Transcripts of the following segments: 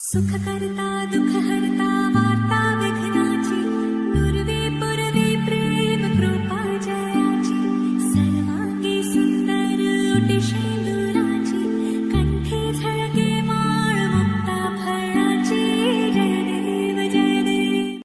सुख करता दुख हरता वार्ता विघ्नाची नुरवी पुरवी प्रेम कृपा जयाची सर्वांगी सुंदर ओटी शेंदुराची कंठी झळके माळ मुक्ता फळाची जय देव जय देव।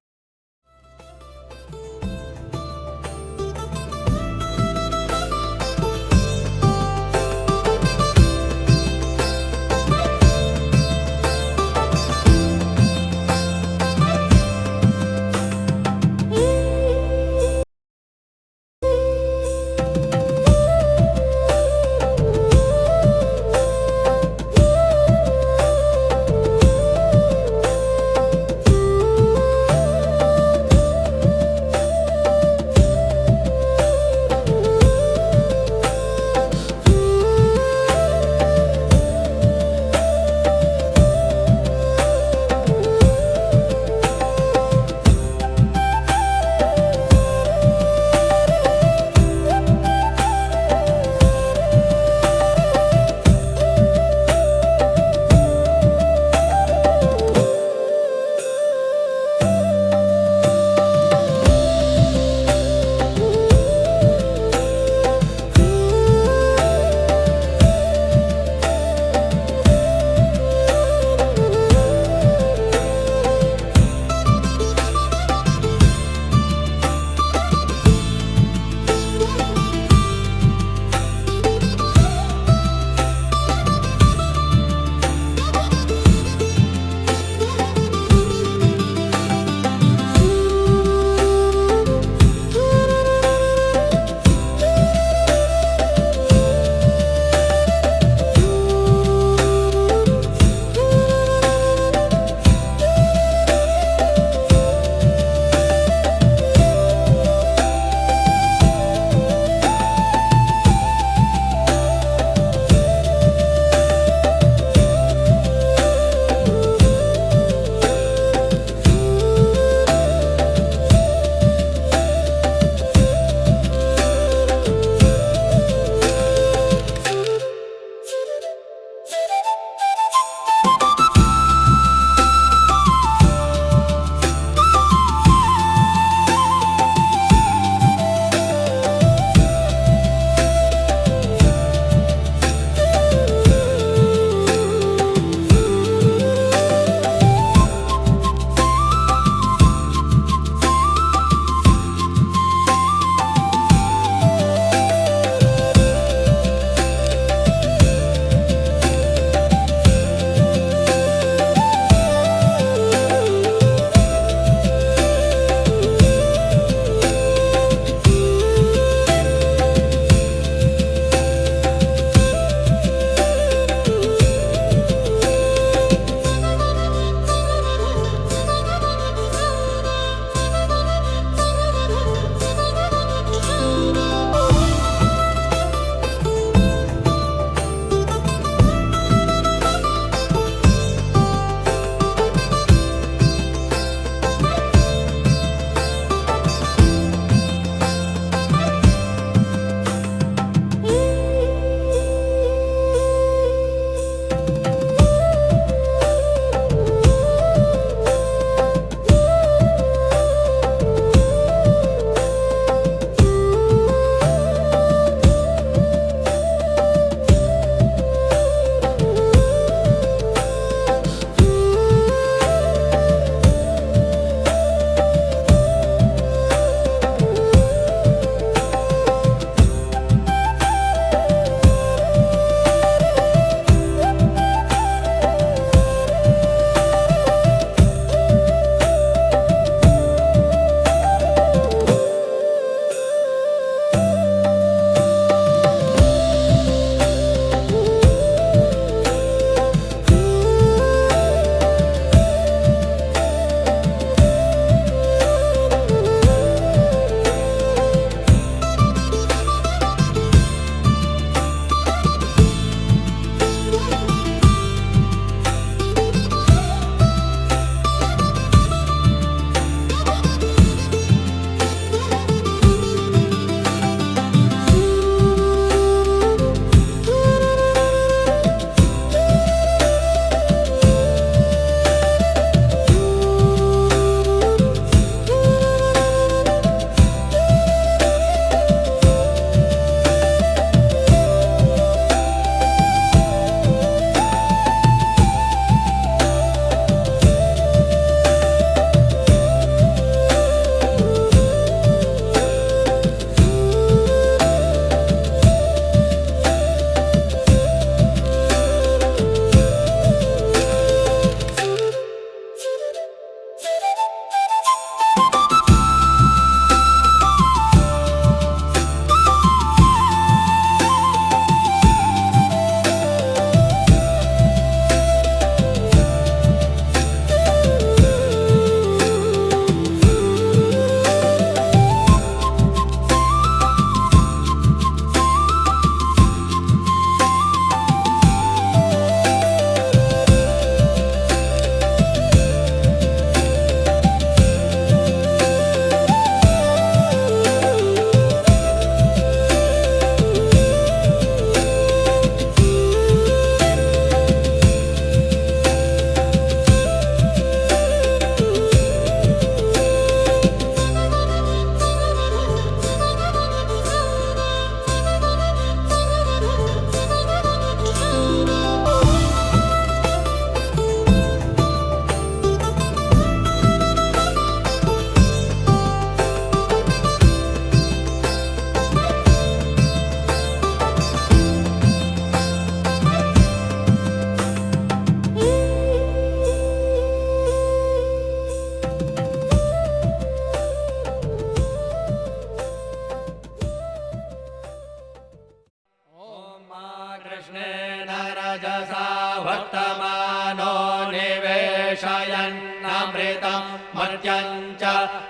वेशयन्नमृतं मर्त्यं च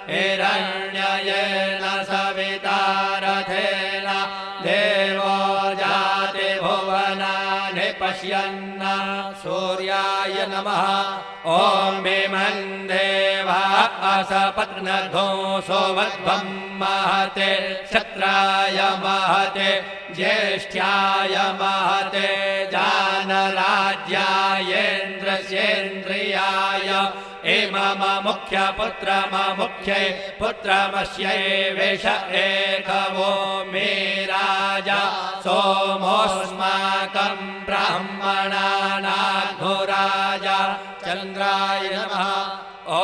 हिरण्ययेन सविता रथेन देवो जाति भुवनानि पश्यन् सूर्याय नमः ॐ भीमन् देवा असपत्नघो सोमध्वं महते क्षत्राय महते ज्येष्ठ्याय महते जानराज्यायेन्द्रस्येन्द्रियाय इमम मुख्यपुत्रममुख्यै पुत्रमस्यै वेश एकवो मे राजा सोमोऽस्माकं ब्राह्मणानाघोराजा चन्द्राय नमः ॐ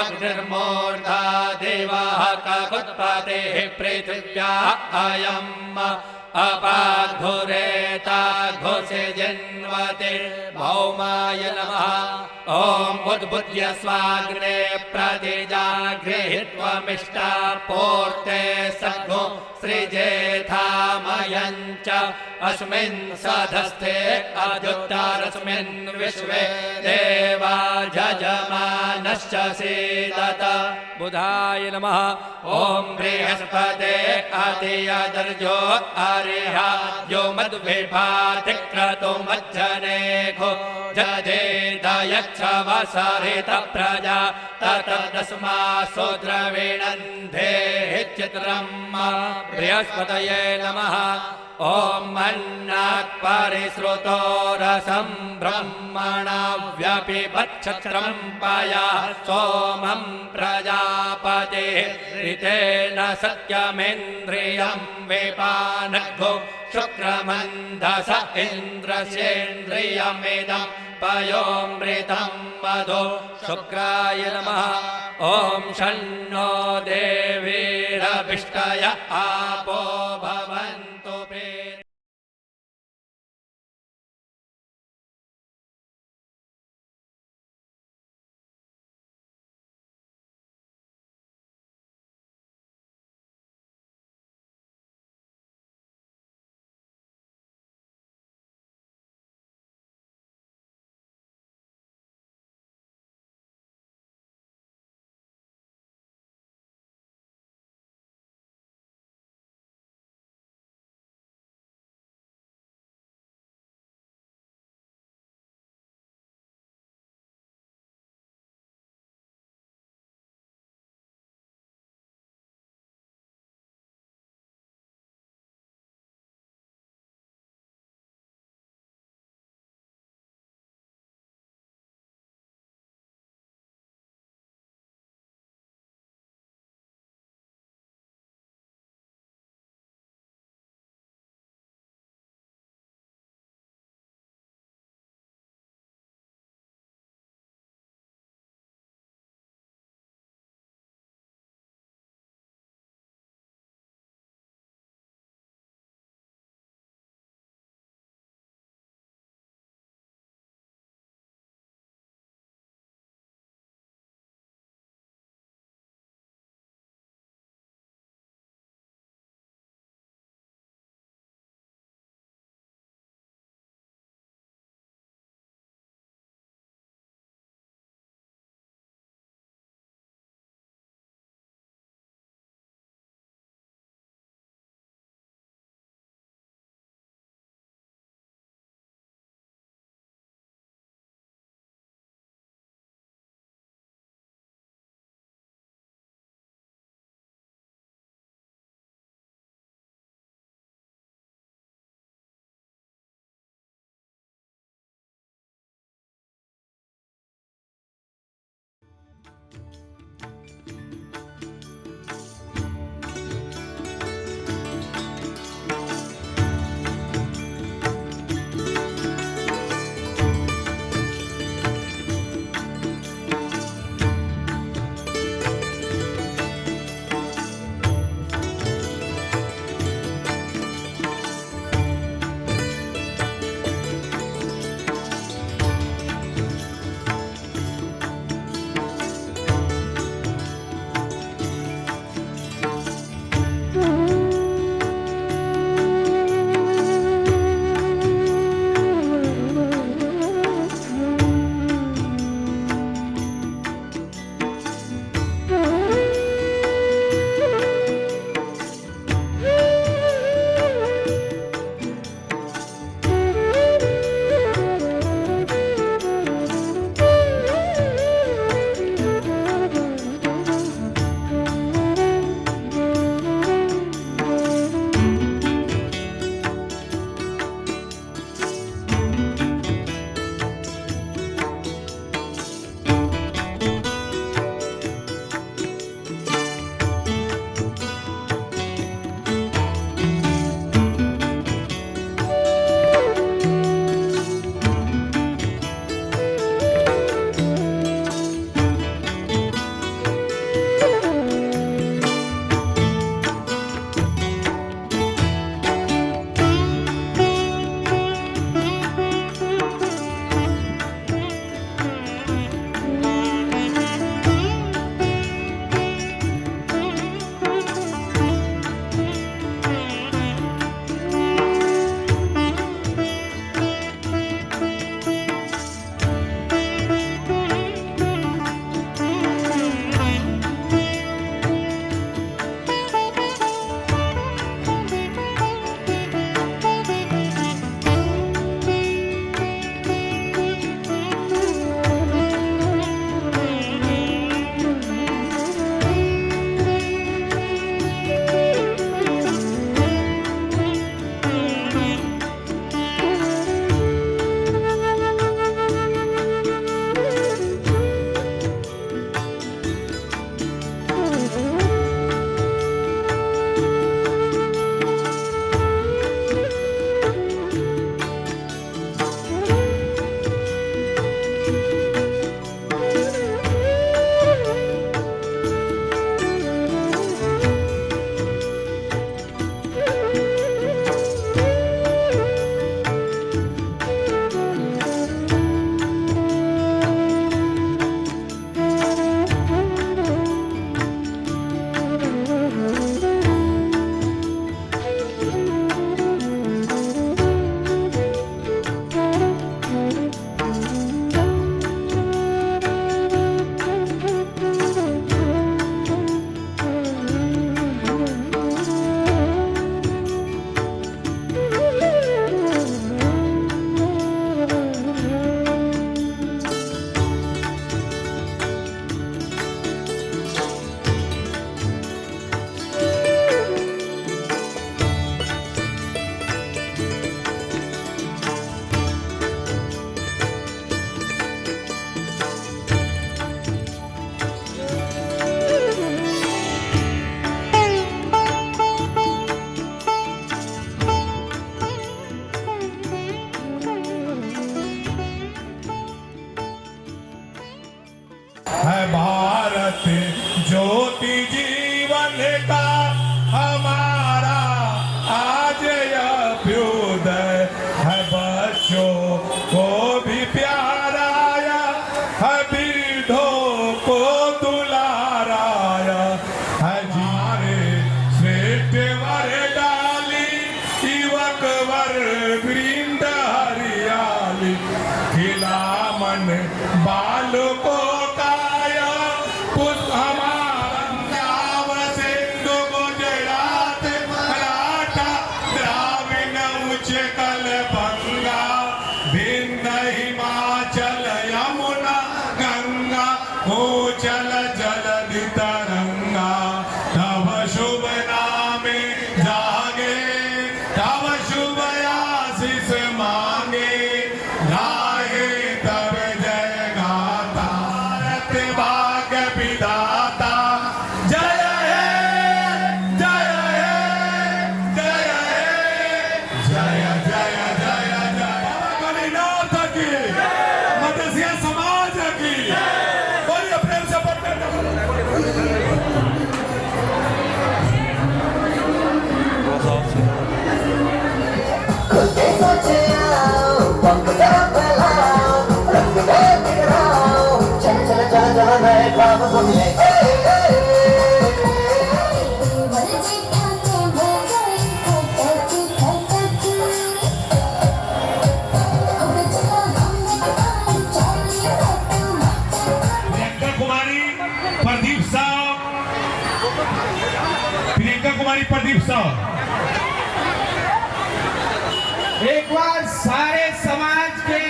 अग्निर्मूर्धा देवाः ककुत्पतेः पृथिव्याः अयम् अपाघुरेताघोषे जन्वते भौमाय नमः ॐ उद्बुद्ध्य स्वाग्ने प्रतिजागृहीत्वमिष्टा पूर्ते सद्गो सृजेथामयं च अस्मिन् सधस्थे अद्युत्तरस्मिन् विश्वे देवा जजमानश्च सीदत बुधाय नमः ॐ बृहस्पते अतियदर्जो अरिहा यो मद्विभातिक्रतु मज्जनेघो जधेदयच्छवसरित प्रजा ततदस्मासु द्रविणन्धेः चित्रम् बृहस्पतये नमः ॐ अन्नात् परिश्रुतो रसं ब्रह्मणा व्यपिबच्छत्रं पया सोमं प्रजापतेः ऋतेन सत्यमेन्द्रियं विपानघो शुक्रमन्धस इन्द्रस्येन्द्रियमिदं पयोमृतं मधु शुक्राय नमः ॐ शन्नो देवीरभिष्टय आपो भवन्तु प्रीत। है भारत ज्योति जीवन का हमारा आज अभ्युदय है, बच्चों को भी प्यारा है, वृद्धों को दुलाराया है, जीरे श्रेष्ठ वर डाली युवक वर वृंद हरियाली, खिला मन बालकों काया पुष्प हमारा पंजाब सिंधु गुजरात मराठा द्राविड उच्चकल बंगा विंध्य हिमाचल यमुना गंगा भूचल जलधि तरंगा, तब शुभ नामे जागे तब शुभ आशीष मांगे, गाहे तब जय गाता भारत भाग्य विधाता, जय है जय है जय है जय जय जय जय गणिनाथ की मत्स्य समाज की बोलिए प्रेम से खुद के सोचे आओ, पंख तरफ फैलाओ, रंग में बिखराओ, चल चल चल चल नए ख्वाब बुनने। प्रियंका कुमारी प्रदीप साहब, प्रियंका कुमारी प्रदीप साहब, एक बार सारे समाज के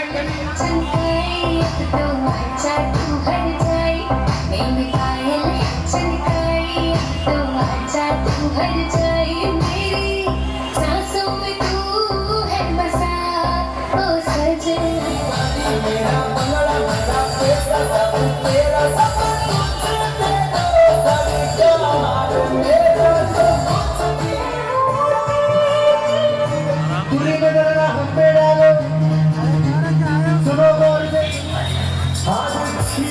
पूरी नजर हम पे डालो, सुनो गौर से आज की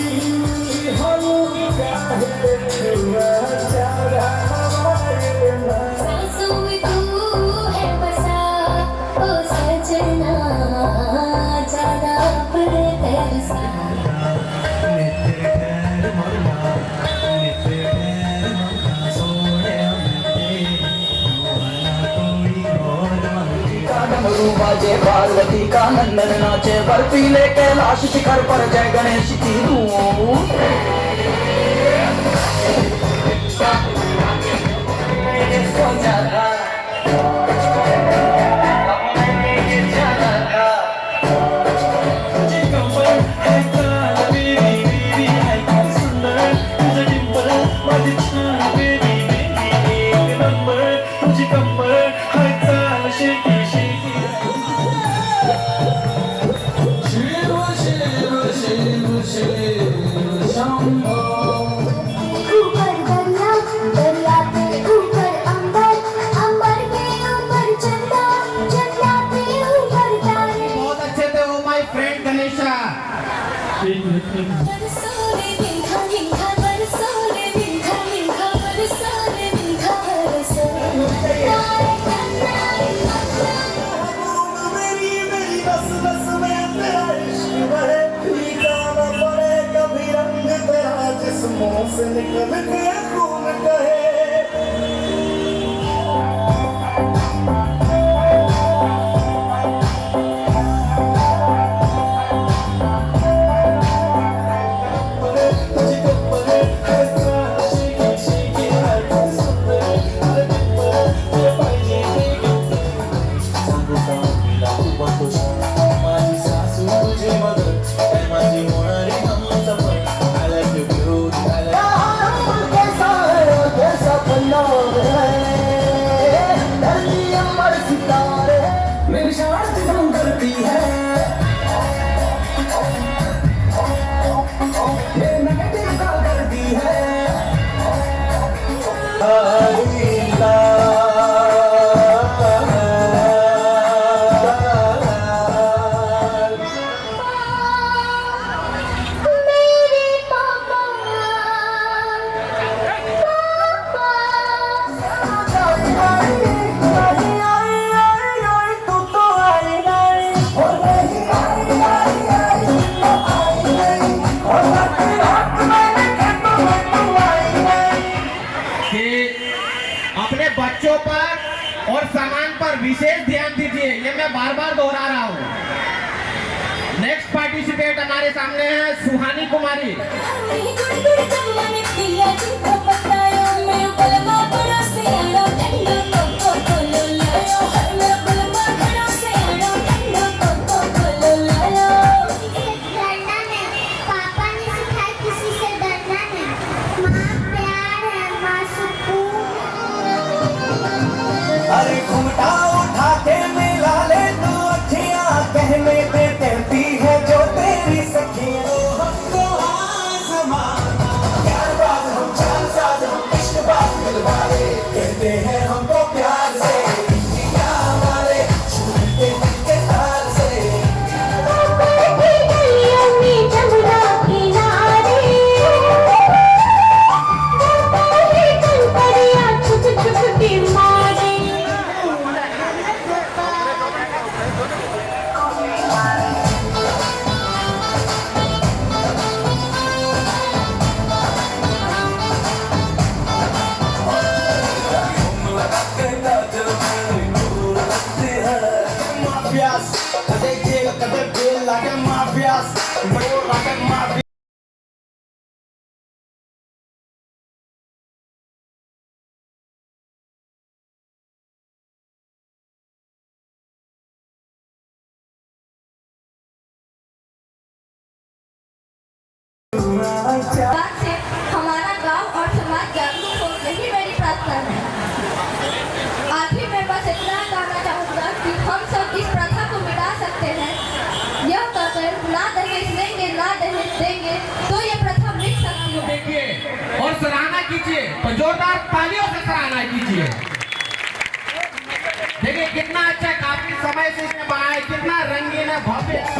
हम बाजे पार्वती का नंदन नाचे, बर्फीले कैलाश शिखर पर जय गणेश की धूम। ऊपर दरिया दरिया के ऊपर अंबर, अंबर के ऊपर चंदा, चंदा के ऊपर तारे। बहुत अच्छे थे वो माय फ्रेंड गणेशा। बरसोरे बिंधा बिंधा बरसोरे बिंधा बिंधा बरसोरे बिंधा बरसोरे तारे कन्नारे मेरी मेरी बस बस में तेरा इश्क बहे, फीका न पड़े कभी रंग तेरा जिस्मों से निकल के खून कहे। कैसा है और सामान पर विशेष ध्यान दीजिए, ये मैं बार बार दोहरा रहा हूँ। नेक्स्ट पार्टिसिपेट हमारे सामने है सुहानी कुमारी। पापा ने सिखाया किसी से डरना नहीं, माँ प्यार है, माँ सुकून है। अरे घुमटा उठा के मिला ले तू अखियां, कहने पे कहती है जो तेरी सखियां। हमको आज़माना, प्यार बाज हम जान साज हम इश्क बाज दिलवाले, कहते हैं हमको प्यार से इंडिया वाले, छूटे दिल के तार से। Mafias, kadang deal like mafias, roll like mafias. बात से हमारा गांव और समाज जागरूक हो, यही मेरी प्रार्थना है। आखिर में बस इतना कहना चाहूँगा कि हम सब इस प्रथा को मिटा सकते हैं। यह कहकर ना दहेज लेंगे ना दहेज देंगे तो ये प्रथा मिट सकती है। देखिए और सराहना कीजिए, तो जोरदार तालियों से सराहना कीजिए। देखिए कितना अच्छा, काफी समय से इसने बनाया है, कितना रंगीन है, भव्य है।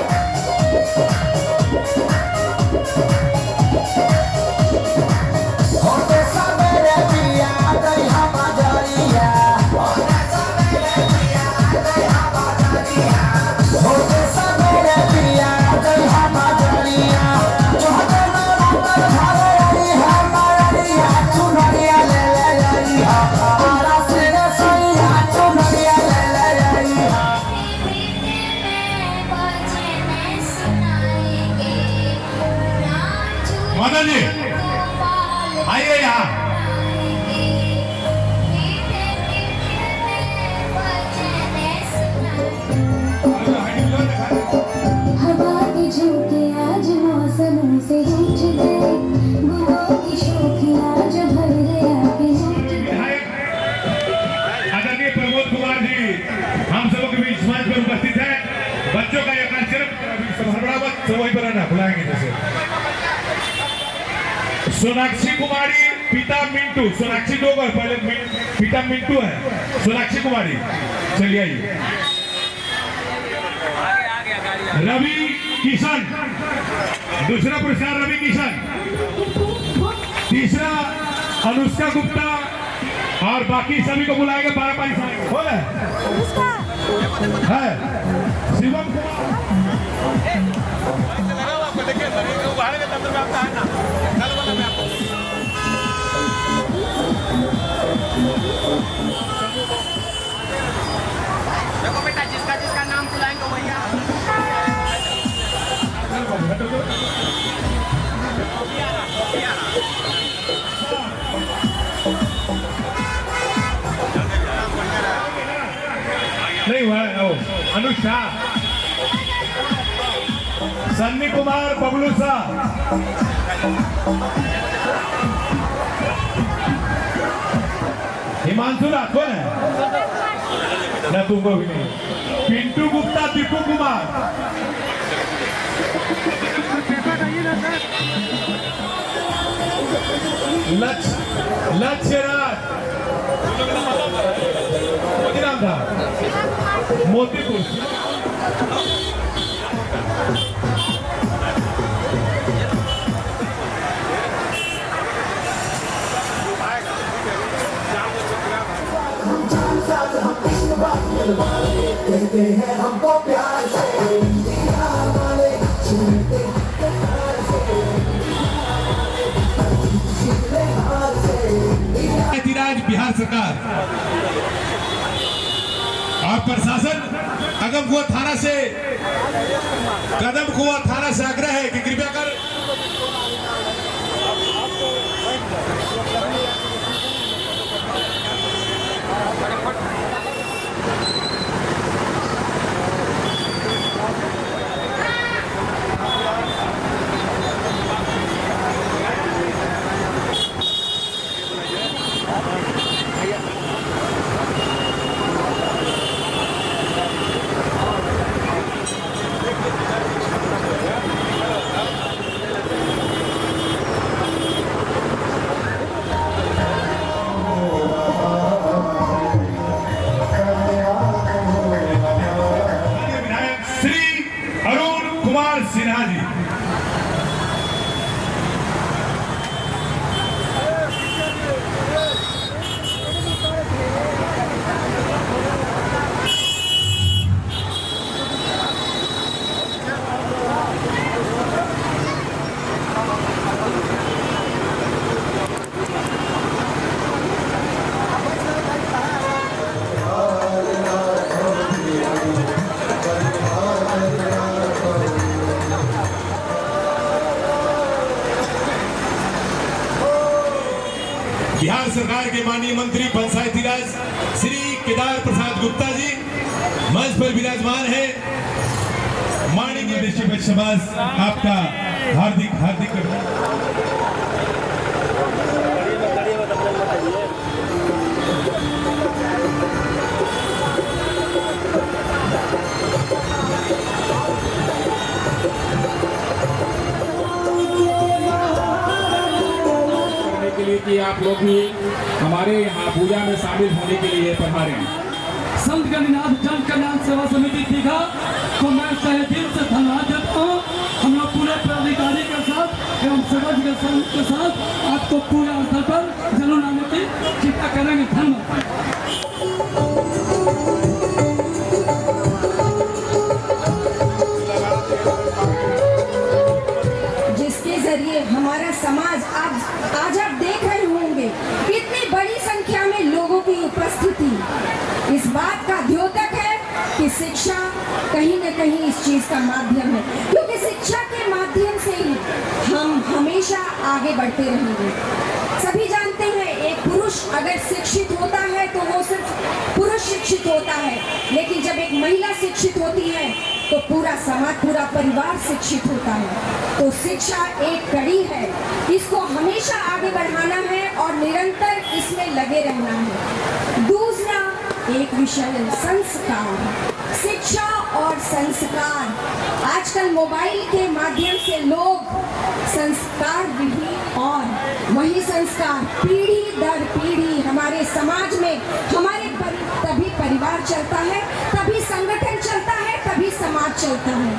मदन जी आइए यहाँ। हवा के झोंके आज मौसम से रूठ गए, गुलों की शोखियाँ जो भर गया के रूठ गए। आदरणीय प्रमोद कुमार जी हम सब के बीच मंच पर उपस्थित है। बच्चों का यह कार्यक्रम हड़बड़ावत वहीं पर रहना बुलाएंगे। जैसे सोनाक्षी कुमारी पिता मिंटू, सोनाक्षी दो बार पहले पिता मिंटू है, सोनाक्षी कुमारी चलिए आइए। रवि किशन, दूसरा पुरस्कार रवि किशन, तीसरा अनुष्का गुप्ता और बाकी सभी को बुलाएंगे। 12 पारी बोल है शिवम देखो बेटा, जिसका जिसका नाम बुलाएंगे वही नहीं हुआ है। अनुष्का, सन्नी कुमार, बबलू शाह, हिमांशु राठौर है ना, तुमको भी नहीं। पिंटू गुप्ता, दीपू कुमार, लक्ष्य राज, नाम था मोतीपुर। कहते हैं हमको प्यार से इंडिया वाले, छूटे प्यार से बिहार सरकार और प्रशासन कदमकुआं थाना से आग्रह है कि कृपया कर विधायक श्री अरुण कुमार सिन्हा जी। बिहार सरकार के माननीय मंत्री पंचायती राज श्री केदार प्रसाद गुप्ता जी मंच पर विराजमान है। माननीय देशी समाज आपका हार्दिक हार्दिक के लिए कि आप लोग भी हमारे यहाँ पूजा में शामिल होने के लिए पधारे। संत गणिनाथ जन कल्याण सेवा समिति दीघा को मैं तहे दिल से धन्यवाद देता हूँ। हम लोग पूरे पदाधिकारी के साथ एवं समाज के साथ आपको पूरे स्थल पर जरूर आने की चिंता करेंगे। धन्यवाद। जिसके जरिए हमारा समाज आज आप देख रहे होंगे कितनी बड़ी संख्या में लोगों की उपस्थिति इस बात का द्योतक है कि शिक्षा कहीं न कहीं इस चीज का माध्यम है, क्योंकि शिक्षा के माध्यम से ही हम हमेशा आगे बढ़ते रहेंगे। सभी जानते हैं एक पुरुष अगर शिक्षित होता है तो वो सिर्फ पुरुष शिक्षित होता है, लेकिन जब एक महिला शिक्षित होती है तो पूरा समाज पूरा परिवार शिक्षित होता है। तो शिक्षा एक कड़ी है, इसको हमेशा आगे बढ़ाना है और निरंतर इसमें लगे रहना है। दूसरा एक विषय संस्कार, शिक्षा और संस्कार। आजकल मोबाइल के माध्यम से लोग संस्कार विहीन और वही संस्कार पीढ़ी दर पीढ़ी हमारे समाज में हमारे तभी परिवार चलता है, तभी संगठन चलता है, तभी समाज चलता है।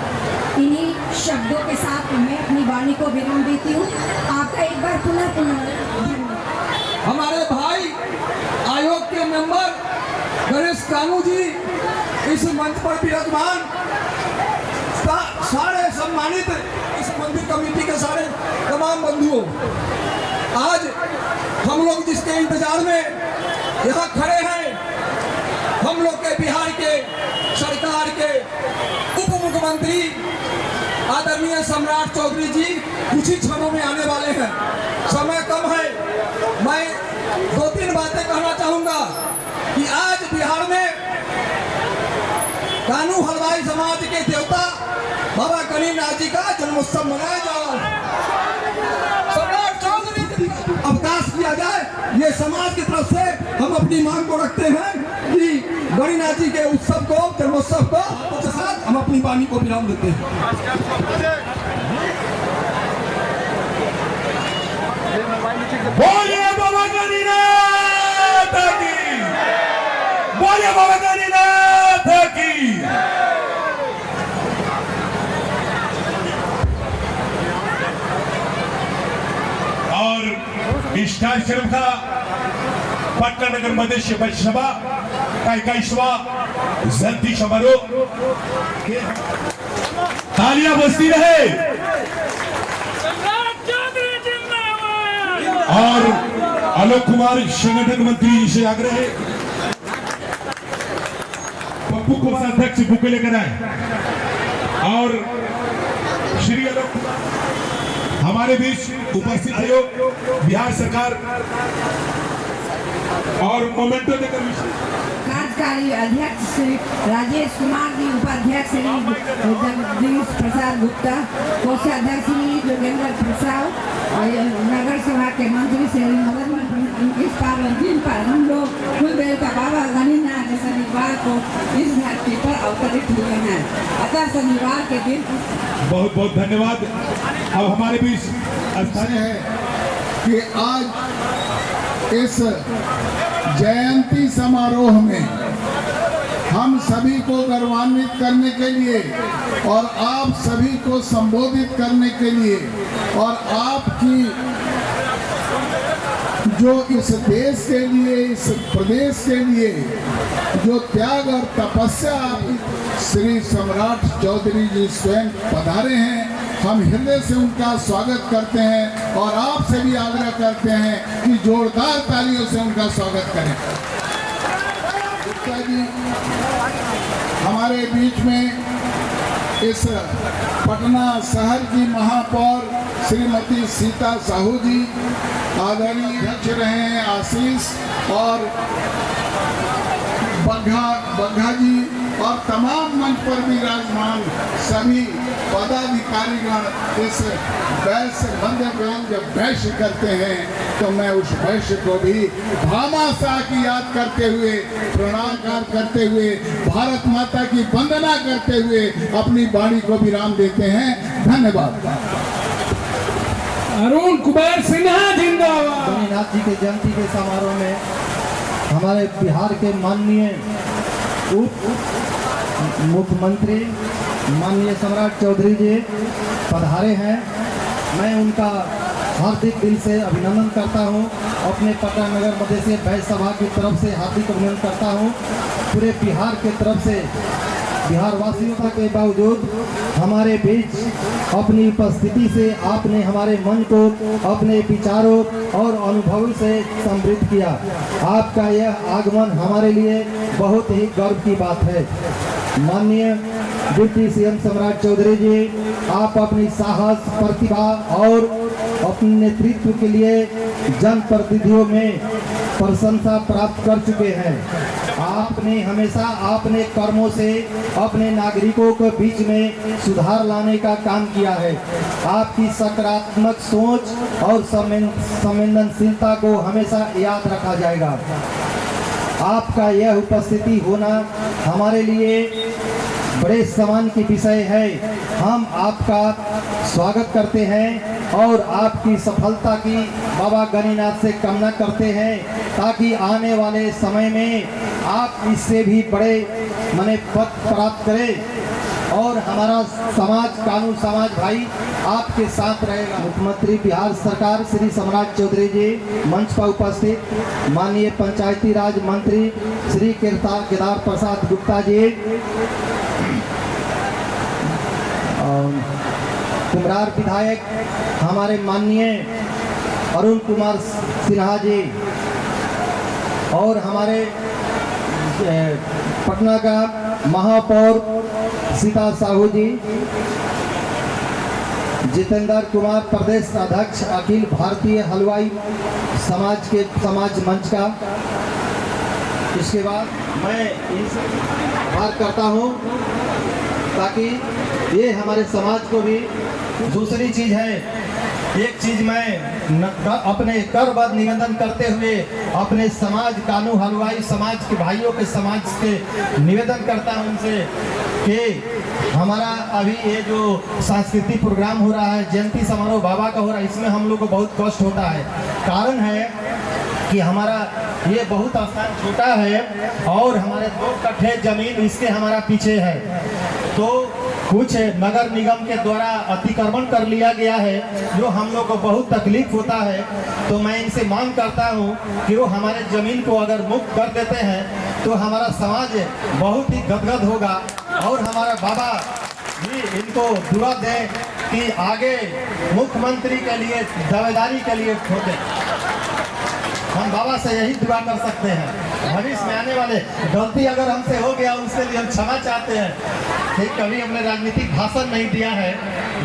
इन्हीं शब्दों के साथ मैं अपनी वाणी को विराम देती हूँ। आपका एक बार पुनः धन्यवाद। हमारे भाई आयोग के मेंबर गणेश कानू जी इस मंच पर विराजमान, सारे सम्मानित इस मंदिर कमेटी के सारे तमाम बंधुओं, आज हम लोग जिसके इंतजार में यहाँ खड़े हैं, हम लोग के बिहार के सरकार के उप मुख्यमंत्री आदरणीय सम्राट चौधरी जी कुछ ही क्षणों में आने वाले हैं। समय कम है, मैं 2-3 बातें कहना चाहूंगा कि आज बिहार में कानू हलवाई समाज के देवता बाबा गणिनाथ जी का जन्मोत्सव मनाया जा रहा है। सम्राट चौधरी जी अवकाश किया जाए, ये समाज की तरफ से हम अपनी मांग को रखते हैं कि गणिनाथ जी के उत्सव को जन्मोत्सव को के साथ हम अपनी वाणी को विराम देते हैं। बोलिए बाबा गणिनाथ की, बोलिए बाबा गणिनाथ की। और इस कार्यक्रम का पटना नगर मध्य परिसभा का 21वां जयंती समारोह तालियां बजती रहे और आलोक कुमार संगठन मंत्री जी से आग्रह है पप्पू कोषाध्यक्ष बुके लेकर आए और श्री आलोक हमारे बीच उपस्थित है बिहार सरकार और मोमेंटो देकर कार्यकारी अध्यक्ष श्री राजेश कुमार जी, उपाध्यक्ष श्री जगदीश प्रसाद गुप्ता, कोषाध्यक्ष श्री जोगेंद्र प्रसाद और नगर सभा के मंत्री श्री मदन मोहन। इस दिन पर हम लोग कुलदेव का बाबा गणिनाथ शनिवार को इस धरती पर अवतरित हुए हैं। अतः शनिवार के दिन बहुत बहुत धन्यवाद। अब हमारे बीच स्थानीय है कि आज इस जयंती समारोह में हम सभी को गौरवान्वित करने के लिए और आप सभी को संबोधित करने के लिए और आपकी जो इस देश के लिए, इस प्रदेश के लिए जो त्याग और तपस्या श्री सम्राट चौधरी जी स्वयं पधारे हैं, हम हृदय से उनका स्वागत करते हैं और आपसे भी आग्रह करते हैं कि जोरदार तालियों से उनका स्वागत करें। गुप्ता जी हमारे बीच में इस पटना शहर की महापौर श्रीमती सीता साहू जी, आदरणीय अध्यक्ष रहे हैं आशीष और बग्घा जी और तमाम मंच पर विराजमान सभी पदाधिकारीगण इस वैश्य वंदे जब वैश्य करते हैं तो मैं उस वैश्य को भी भामाशाह की याद करते हुए, प्रणाम करते हुए, भारत माता की वंदना करते हुए अपनी वाणी को विराम देते हैं। धन्यवाद। अरुण कुमार सिन्हा जिंदाबाद। गणिनाथ जी के जयंती के समारोह में हमारे बिहार के माननीय उप मुख्यमंत्री माननीय सम्राट चौधरी जी पधारे हैं। मैं उनका हार्दिक दिल से अभिनंदन करता हूं। अपने पटना नगर मध्य वैश्य सभा की तरफ से हार्दिक अभिनंदन करता हूं। पूरे बिहार के तरफ से बिहार वासियों के बावजूद हमारे बीच अपनी उपस्थिति से आपने हमारे मन को अपने विचारों और अनुभवों से समृद्ध किया। आपका यह आगमन हमारे लिए बहुत ही गर्व की बात है। माननीय डिप्टी सीएम सम्राट चौधरी जी, आप अपनी साहस, प्रतिभा और अपने नेतृत्व के लिए जनप्रतिनिधियों में प्रशंसा प्राप्त कर चुके हैं। आपने हमेशा अपने कर्मों से अपने नागरिकों के बीच में सुधार लाने का काम किया है। आपकी सकारात्मक सोच और संवेदनशीलता को हमेशा याद रखा जाएगा। आपका यह उपस्थिति होना हमारे लिए बड़े सम्मान की विषय है। हम आपका स्वागत करते हैं और आपकी सफलता की बाबा गणिनाथ से कामना करते हैं ताकि आने वाले समय में आप इससे भी बड़े पद प्राप्त करें और हमारा समाज, कानून समाज भाई आपके साथ रहेगा। मुख्यमंत्री बिहार सरकार श्री सम्राट चौधरी जी, मंच पर उपस्थित माननीय पंचायती राज मंत्री श्री केदार प्रसाद गुप्ता जी, कुमरार विधायक हमारे माननीय अरुण कुमार सिन्हा जी और हमारे पटना का महापौर सीता साहू जी, जितेंद्र कुमार प्रदेश अध्यक्ष अखिल भारतीय हलवाई समाज मंच का। इसके बाद मैं इनसे आभार करता हूँ ताकि ये हमारे समाज को भी। दूसरी चीज है, एक चीज मैं अपने करबद्ध निवेदन करते हुए अपने समाज, कानू हलवाई समाज के भाइयों के समाज से निवेदन करता हूं उनसे कि हमारा अभी ये जो सांस्कृतिक प्रोग्राम हो रहा है, जयंती समारोह बाबा का हो रहा है, इसमें हम लोग को बहुत कष्ट होता है। कारण है कि हमारा ये बहुत स्थान छोटा है और हमारे 2 कट्ठे जमीन इसके हमारा पीछे है, तो कुछ नगर निगम के द्वारा अतिक्रमण कर लिया गया है, जो हम लोग को बहुत तकलीफ होता है। तो मैं इनसे मांग करता हूं कि वो हमारे जमीन को अगर मुक्त कर देते हैं तो हमारा समाज बहुत ही गदगद होगा और हमारा बाबा भी इनको दुआ दें कि आगे मुख्यमंत्री के लिए दावेदारी के लिए खोजें। हम बाबा से यही दुआ कर सकते हैं। भविष्य में आने वाले गलती अगर हमसे हो गया उसके लिए हम क्षमा चाहते हैं कि कभी हमने राजनीतिक भाषण नहीं दिया है,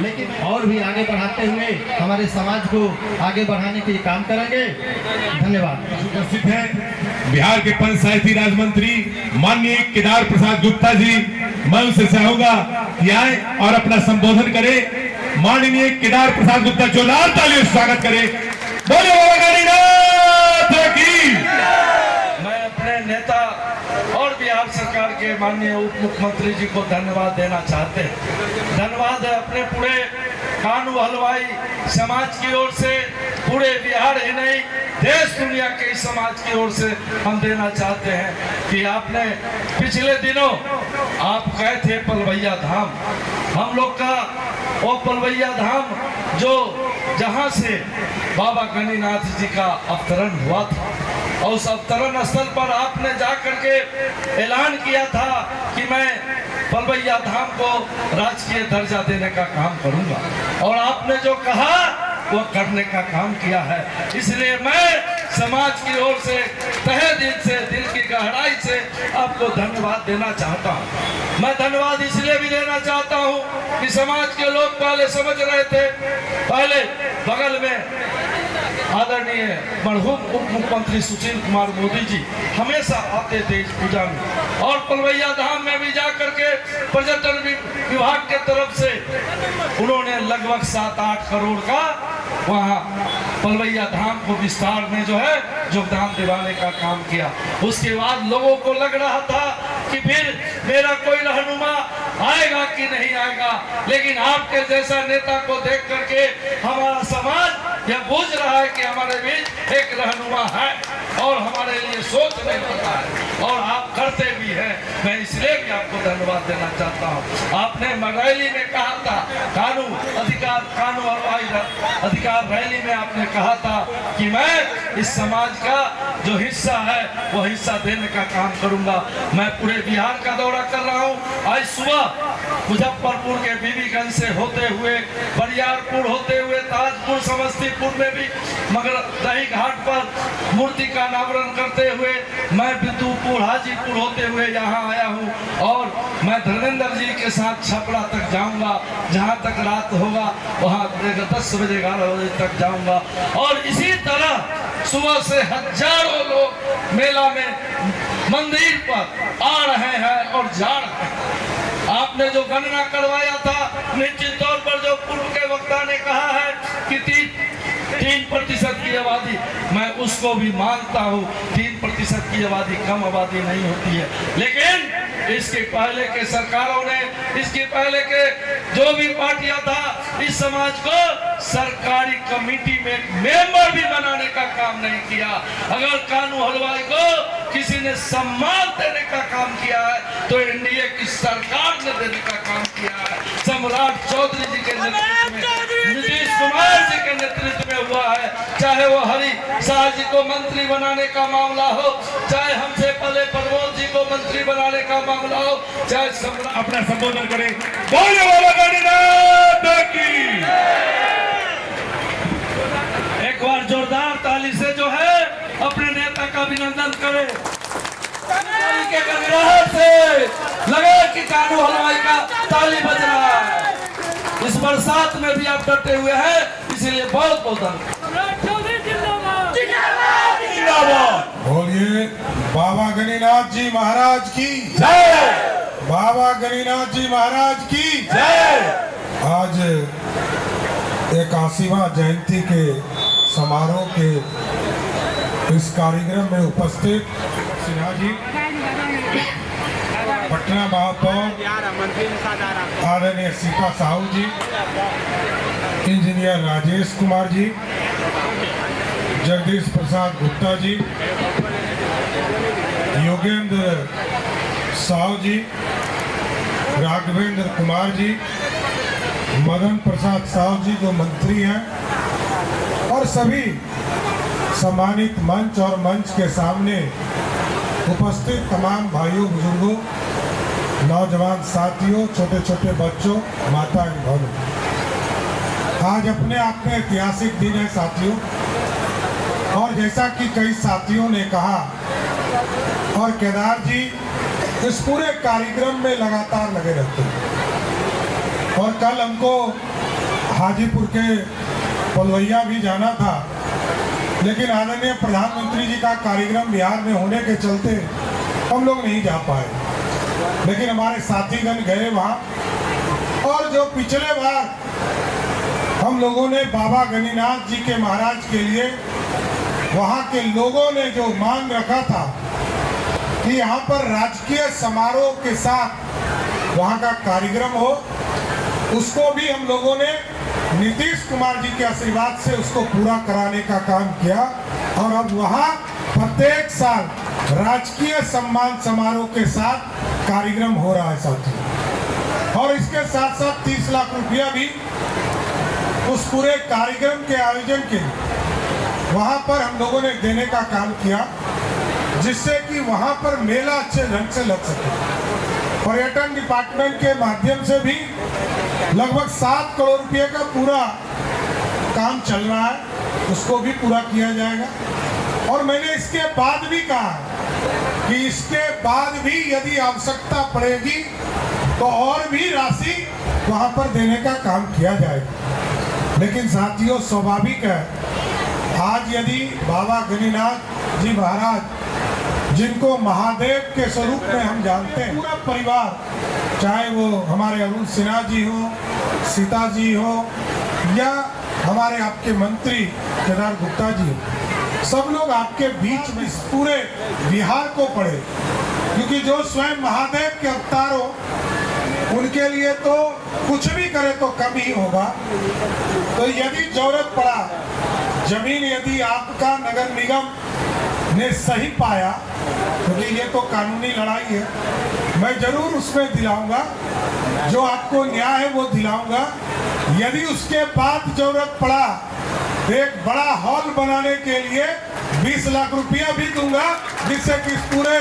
लेकिन और भी आगे बढ़ाते हुए हमारे समाज को आगे बढ़ाने के लिए काम करेंगे। धन्यवाद। उपस्थित हैं बिहार के पंचायती राज मंत्री माननीय केदार प्रसाद गुप्ता जी। मैं उनसे चाहूंगा कि आए और अपना संबोधन करें। माननीय केदार प्रसाद गुप्ता जोरदार तालियों से स्वागत करें। बोलो बाबा गणिनाथ की। मैं अपने नेता और बिहार सरकार के माननीय उप मुख्यमंत्री जी को धन्यवाद देना चाहते हैं। धन्यवाद है अपने पूरे कानू हलवाई समाज की ओर से, पूरे बिहार ही नहीं देश दुनिया के समाज की ओर से हम देना चाहते हैं कि आपने पिछले दिनों आप गए थे पलवैया धाम। हम लोग का वो पलवैया धाम जो जहां से बाबा गणिनाथ जी का अवतरण हुआ था, और उस अवतरण स्थल पर आपने जाकर के ऐलान किया था कि मैं पलवैया धाम को राजकीय दर्जा देने का काम करूंगा, और आपने जो कहा वो करने का काम किया है। इसलिए मैं समाज की ओर से तहे दिल से, दिल की गहराई से आपको धन्यवाद देना चाहता हूँ। मैं धन्यवाद इसलिए भी देना चाहता हूँ कि समाज के लोग पहले समझ रहे थे, पहले बगल में आदरणीय मरहूम उप मुख्यमंत्री सुशील कुमार मोदी जी हमेशा आते थे इस पूजा में, और पलवैया धाम में भी जाकर के पर्यटन विभाग के तरफ से उन्होंने लगभग 7-8 करोड़ का वहाँ पलवैया धाम को विस्तार में जो है योगदान दिलाने का काम किया। उसके बाद लोगों को लग रहा था कि फिर मेरा कोई रहनुमा आएगा कि नहीं आएगा, लेकिन आपके जैसा नेता को देख करके हमारा समाज यह बूझ रहा है कि हमारे बीच एक रहनुमा है और हमारे लिए सोचने लगता है, और आप करते भी हैं। मैं इसलिए भी आपको धन्यवाद देना चाहता हूँ। आपने रैली में कहा था, कानू अधिकार रैली में आपने कहा था कि मैं इस समाज का जो हिस्सा है वो हिस्सा देने का काम करूंगा। मैं पूरे बिहार का दौरा कर रहा हूँ। आज सुबह मुजफ्फरपुर के बीबीगंज से होते हुए, बरियारपुर होते हुए, ताजपुर, समस्तीपुर में भी मगर दही घाट पर मूर्ति का अनावरण करते हुए मैं बिदुपुर, हाजीपुर होते हुए यहाँ आया हूँ, और मैं धर्मेंद्र जी के साथ छपरा तक जाऊँगा। जहाँ तक रात होगा वहाँ 10 बजे 11 बजे तक जाऊँगा, और इसी तरह सुबह से हजारों लोग मेला में मंदिर पर आ रहे हैं और जा रहे हैं। आपने जो गणना करवाया था, निश्चित तौर पर जो पूर्व के वक्ता ने कहा है कि 3% की आबादी, मैं उसको भी मानता हूँ। 3% की आबादी कम आबादी नहीं होती है, लेकिन इसके पहले के सरकारों ने, इसके पहले के जो भी पार्टियां था, इस समाज को सरकारी कमेटी में मेंबर भी बनाने का काम नहीं किया। अगर कानू हलवाई को किसी ने सम्मान देने का काम किया है तो एनडीए की सरकार ने देने का काम किया है। सम्राट चौधरी जी के नेतृत्व में, नीतीश कुमार जी के नेतृत्व में हुआ है। चाहे वो हरि शाह जी को मंत्री बनाने का मामला हो, चाहे हमसे पहले प्रमोद जी को मंत्री बनाने का मामला हो, चाहे अपना संबोधन करें। बोलो बाबा गणिनाथ की। एक बार जोरदार ताली से जो है अपने नेता का अभिनंदन करें। के गणराज से लगे कि कानू हलवाई का ताली बज रहा है। इस बरसात में भी आप डटे हुए हैं, इसीलिए बहुत बहुत धन्यवाद। बोलिए बाबा गणिनाथ जी महाराज की जय। बाबा गणिनाथ जी महाराज की जय। आज 81वां जयंती के समारोह के इस कार्यक्रम में उपस्थित सिन्हा जी, पटना महापौर आदरणीय सीता साहू जी, इंजीनियर राजेश कुमार जी, जगदीश प्रसाद गुप्ता जी, योगेंद्र साहू जी, राघवेंद्र कुमार जी, मदन प्रसाद साहू जी जो मंत्री हैं, और सभी सम्मानित मंच और मंच के सामने उपस्थित तमाम भाइयों, बुजुर्गों, नौजवान साथियों, छोटे छोटे बच्चों, माता एवं बहनों, आज अपने आप में ऐतिहासिक दिन है साथियों। और जैसा कि कई साथियों ने कहा और केदार जी इस पूरे कार्यक्रम में लगातार लगे रहते हैं। और कल हमको हाजीपुर के पलवैया भी जाना था, लेकिन आदरणीय प्रधानमंत्री जी का कार्यक्रम बिहार में होने के चलते हम लोग नहीं जा पाए, लेकिन हमारे साथीगण गए वहाँ। और जो पिछले बार हम लोगों ने बाबा गणिनाथ जी के महाराज के लिए वहाँ के लोगों ने जो मांग रखा था कि यहाँ पर राजकीय समारोह के साथ वहाँ का कार्यक्रम हो, उसको भी हम लोगों ने नीतीश कुमार जी के आशीर्वाद से उसको पूरा कराने का काम किया। और अब वहाँ प्रत्येक साल राजकीय सम्मान समारोह के साथ कार्यक्रम हो रहा है साथियों। और इसके साथ साथ 30 लाख रुपया भी उस पूरे कार्यक्रम के आयोजन के वहाँ पर हम लोगों ने देने का काम किया, जिससे कि वहाँ पर मेला अच्छे ढंग से लग सके। पर्यटन डिपार्टमेंट के माध्यम से भी लगभग 7 करोड़ रुपए का पूरा काम चल रहा है, उसको भी पूरा किया जाएगा। और मैंने इसके बाद भी कहा कि इसके बाद भी यदि आवश्यकता पड़ेगी तो और भी राशि वहाँ पर देने का काम किया जाएगा। लेकिन साथियों, स्वाभाविक है, आज यदि बाबा गणिनाथ जी महाराज, जिनको महादेव के स्वरूप में हम जानते हैं, पूरा परिवार, चाहे वो हमारे अरुण सिन्हा जी हो, सीता जी हो, या हमारे आपके मंत्री केदार गुप्ता जी हो, सब लोग आपके बीच में इस पूरे बिहार को पढ़े, क्योंकि जो स्वयं महादेव के अवतार हो, उनके लिए तो कुछ भी करे तो कम ही होगा। तो यदि जरूरत पड़ा, जमीन यदि आपका नगर निगम ने सही पाया, क्योंकि ये तो कानूनी लड़ाई है, मैं जरूर उसमें दिलाऊंगा, जो आपको न्याय है वो दिलाऊंगा। यदि उसके बाद जरूरत पड़ा तो एक बड़ा हॉल बनाने के लिए 20 लाख रुपया भी दूंगा, जिससे कि इस पूरे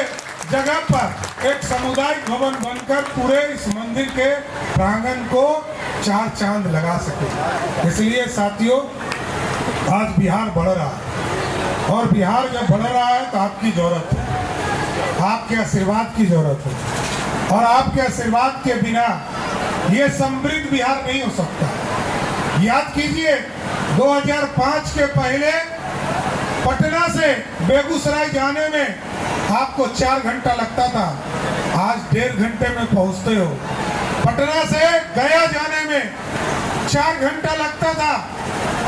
जगह पर एक सामुदायिक भवन बनकर पूरे इस मंदिर के प्रांगण को 4 चांद लगा सके। इसलिए साथियों, आज बिहार बढ़ रहा है, और बिहार जब बढ़ रहा है तो आपकी जरूरत है, आपके आशीर्वाद की जरूरत है। और आपके आशीर्वाद के बिना ये समृद्ध बिहार नहीं हो सकता। याद कीजिए, 2005 के पहले पटना से बेगूसराय जाने में आपको 4 घंटा लगता था, आज 1.5 घंटे में पहुंचते हो। पटना से गया जाने में 4 घंटा लगता था,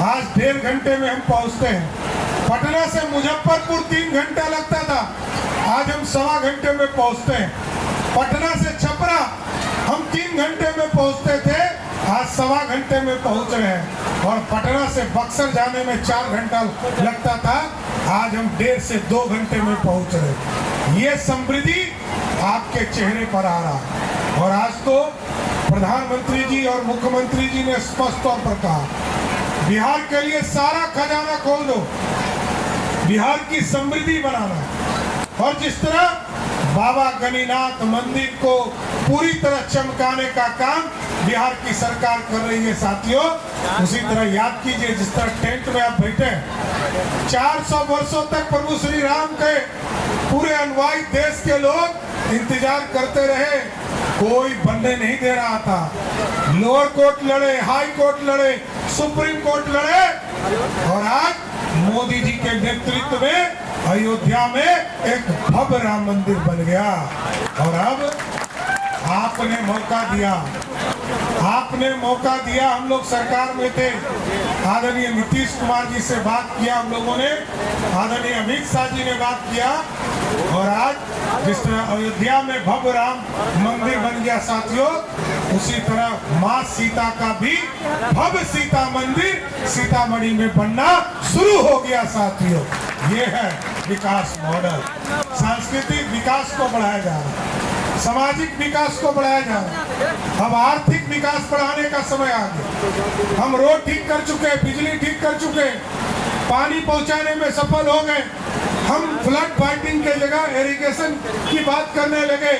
आज 1.5 घंटे में हम पहुंचते हैं। पटना से मुजफ्फरपुर 3 घंटा लगता था, आज हम 1.25 घंटे में पहुंचते हैं। पटना से छपरा हम 3 घंटे में पहुंचते थे, आज 1.25 घंटे में पहुंच रहे हैं। और पटना से बक्सर जाने में 4 घंटा लगता था, आज हम 1.5 से 2 घंटे में पहुंच रहे हैं। ये समृद्धि आपके चेहरे पर आ रहा है। और आज तो प्रधानमंत्री जी और मुख्यमंत्री जी ने स्पष्ट तौर पर कहा, बिहार के लिए सारा खजाना खोल दो, बिहार की समृद्धि बनाना। और जिस तरह बाबा गणिनाथ मंदिर को पूरी तरह चमकाने का काम बिहार की सरकार कर रही है साथियों, उसी तरह याद कीजिए, जिस तरह टेंट में आप बैठे, 400 वर्षों तक प्रभु श्री राम के पूरे अनुयायी देश के लोग इंतजार करते रहे, कोई बनने नहीं दे रहा था। लोअर कोर्ट लड़े, हाई कोर्ट लड़े, सुप्रीम कोर्ट लड़े, और आज मोदी जी के नेतृत्व में अयोध्या में एक भव्य राम मंदिर बन गया। और अब आपने मौका दिया, आपने मौका दिया। हम लोग सरकार में थे, आदरणीय नीतीश कुमार जी से बात किया हम लोगों ने, आदरणीय अमित शाह जी ने बात किया, और आज जिस तरह अयोध्या में भव्य राम मंदिर बन गया साथियों, उसी तरह माँ सीता का भी भव्य सीता मंदिर सीतामढ़ी में बनना शुरू हो गया साथियों। ये है विकास मॉडल। सांस्कृतिक विकास को बढ़ाया जा रहा है, सामाजिक विकास को बढ़ाया जा रहा है। अब आर्थिक विकास बढ़ाने का समय आ गया। हम रोड ठीक कर चुके, बिजली ठीक कर चुके, पानी पहुंचाने में सफल हो गए। हम फ्लड फाइटिंग के जगह इरिगेशन की बात करने लगे।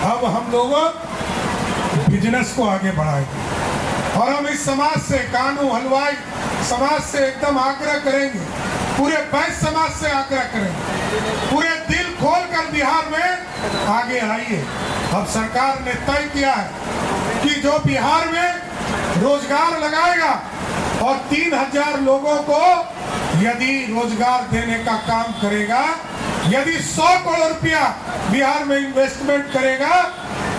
अब हम लोग बिजनेस को आगे बढ़ाएंगे, और हम इस समाज से, कानू हलवाई समाज से एकदम आग्रह करेंगे पूरे वैश्य समाज से आग्रह करें, पूरे दिल खोलकर बिहार में आगे आइए। अब सरकार ने तय किया है कि जो बिहार में रोजगार लगाएगा और 3000 लोगों को यदि रोजगार देने का काम करेगा, यदि 100 करोड़ रुपया बिहार में इन्वेस्टमेंट करेगा,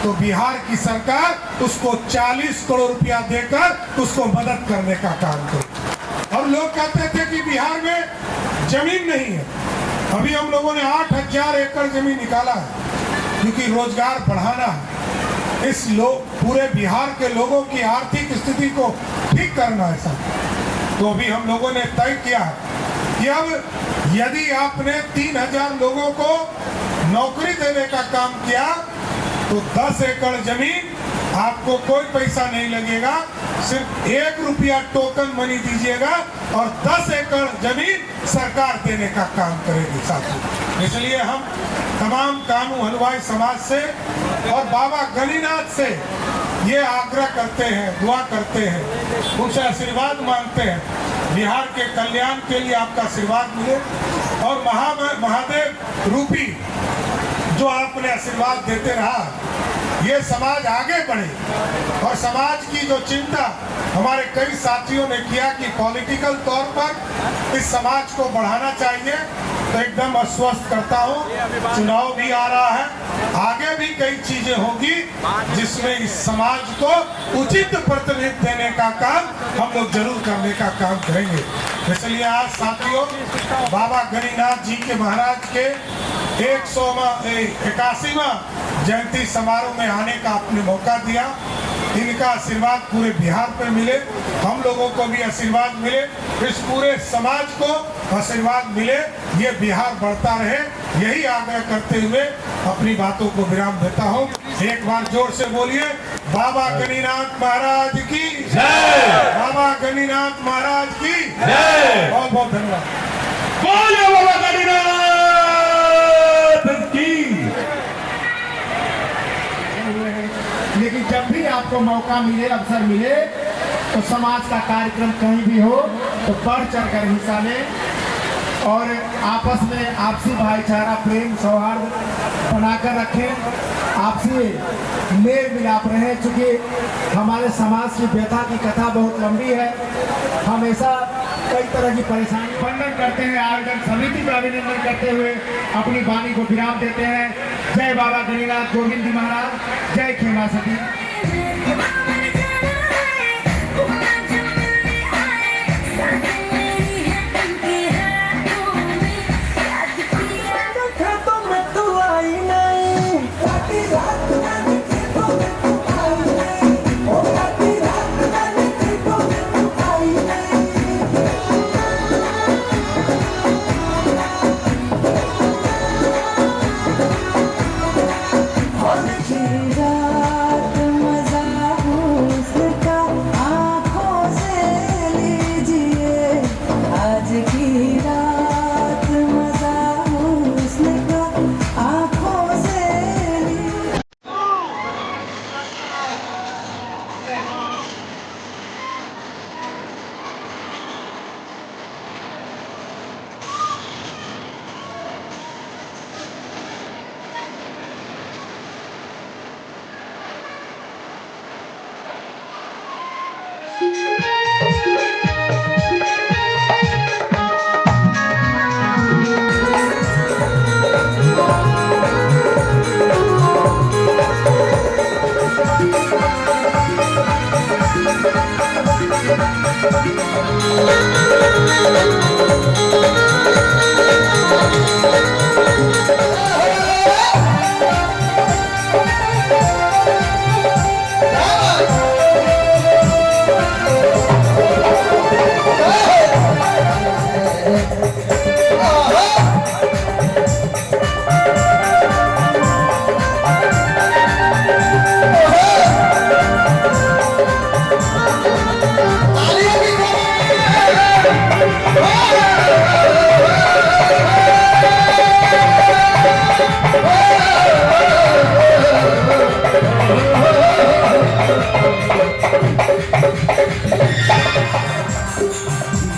तो बिहार की सरकार उसको 40 करोड़ रुपया देकर उसको मदद करने का काम करे। और लोग कहते थे कि बिहार में जमीन नहीं है। अभी हम लोगों ने 8000 एकड़ जमीन निकाला है, क्योंकि रोजगार बढ़ाना है। इस पूरे बिहार के लोगों की आर्थिक स्थिति को ठीक करना है सब। तो अभी हम लोगों ने तय किया है कि अब यदि आपने 3000 लोगों को नौकरी देने का काम किया तो 10 एकड़ जमीन आपको कोई पैसा नहीं लगेगा, सिर्फ 1 रुपया टोकन मनी दीजिएगा और 10 एकड़ जमीन सरकार देने का काम करेगी साथियों। इसलिए हम तमाम कानू हलवाई समाज से और बाबा गणिनाथ से ये आग्रह करते हैं, दुआ करते हैं, उनसे आशीर्वाद मांगते हैं, बिहार के कल्याण के लिए आपका आशीर्वाद मिले और महादेव रूपी जो आपने आशीर्वाद देते रहा, ये समाज आगे बढ़े। और समाज की जो चिंता हमारे कई साथियों ने किया कि पॉलिटिकल तौर पर इस समाज को बढ़ाना चाहिए, तो एकदम आश्वस्त करता हूँ, चुनाव भी आ रहा है, आगे भी कई चीजें होगी जिसमें इस समाज को उचित प्रतिनिधित्व देने का काम हम लोग जरूर करने का काम करेंगे। इसलिए आज साथियों बाबा गणिनाथ जी के महाराज के 181वां जयंती समारोह में आने का आपने मौका दिया। इनका आशीर्वाद पूरे बिहार पर मिले, हम लोगों को भी आशीर्वाद मिले, इस पूरे समाज को आशीर्वाद मिले, ये बिहार बढ़ता रहे, यही आग्रह करते हुए अपनी बातों को विराम देता हूँ। एक बार जोर से बोलिए, बाबा गणिनाथ महाराज की जय, बाबा गणिनाथ महाराज की जय। बहुत बहुत धन्यवाद। बोलिए बाबा गणिनाथ की। लेकिन जब भी आपको मौका मिले, अवसर मिले, तो समाज का कार्यक्रम कहीं भी हो तो बढ़ चढ़कर हिस्सा लें और आपस में आपसी भाईचारा, प्रेम, सौहार्द बनाकर रखें, आपसी मेल मिलाप रहे। चूँकि हमारे समाज की व्यथा की कथा बहुत लंबी है, हमेशा कई तरह की परेशानी। वंदन करते हैं, आयोजन समिति का अभिनंदन करते हुए अपनी वाणी को विराम देते हैं। जय बाबा गणिनाथ गोविंद जी महाराज, जय खेमा सती।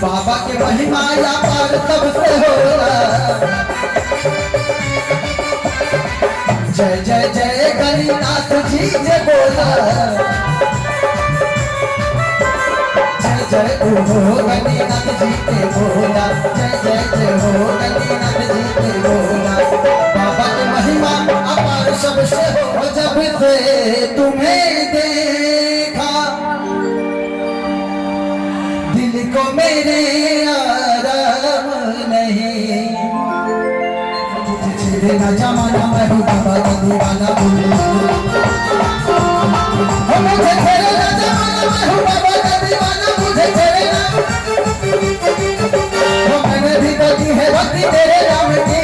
बाबा के महिमा पार सबसे होला। जय जय जय गणिनाथ जी जय बोला। जय जय हो गणिनाथ जी के बोला। जय जय जय हो गणिनाथ जी के बोला। बाबा की महिमा अपार सबसे हो। जब से तुम्हें देखा दिल को मेरे आराम नहीं। छेड़े ना जमाना मैं हूँ बाबा का दीवाना। मुझे छेड़े ना जमाना मैं हूँ बाबा का दीवाना। मुझे छेड़े ना। मैंने भी तो की है भक्ति तेरे नाम की।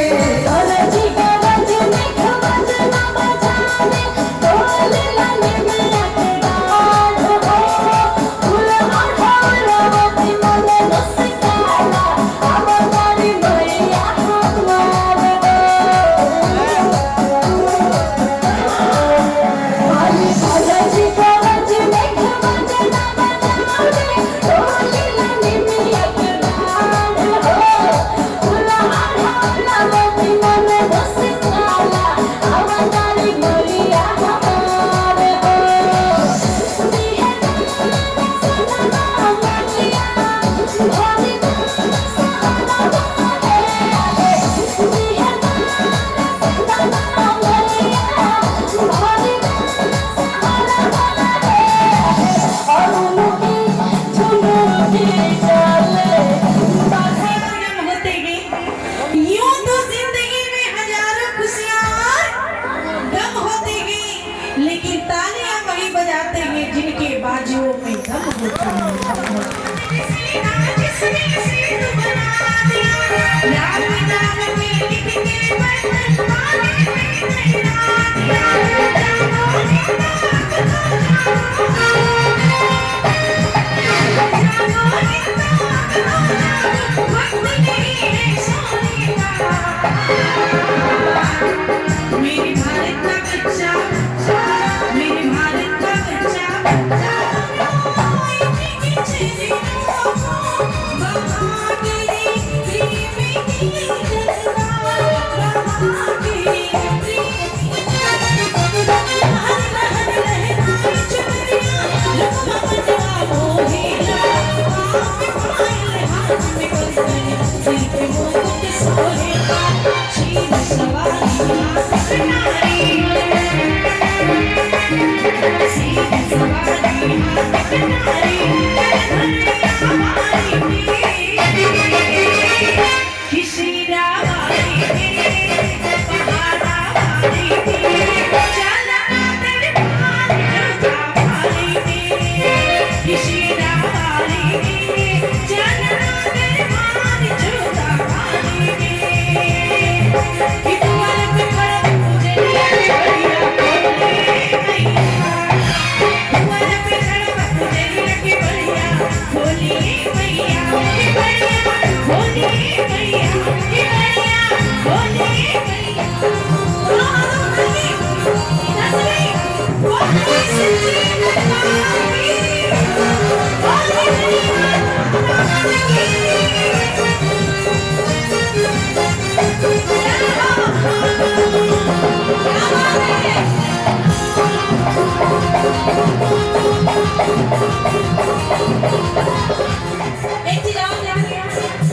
एक चीज और ध्यान देना,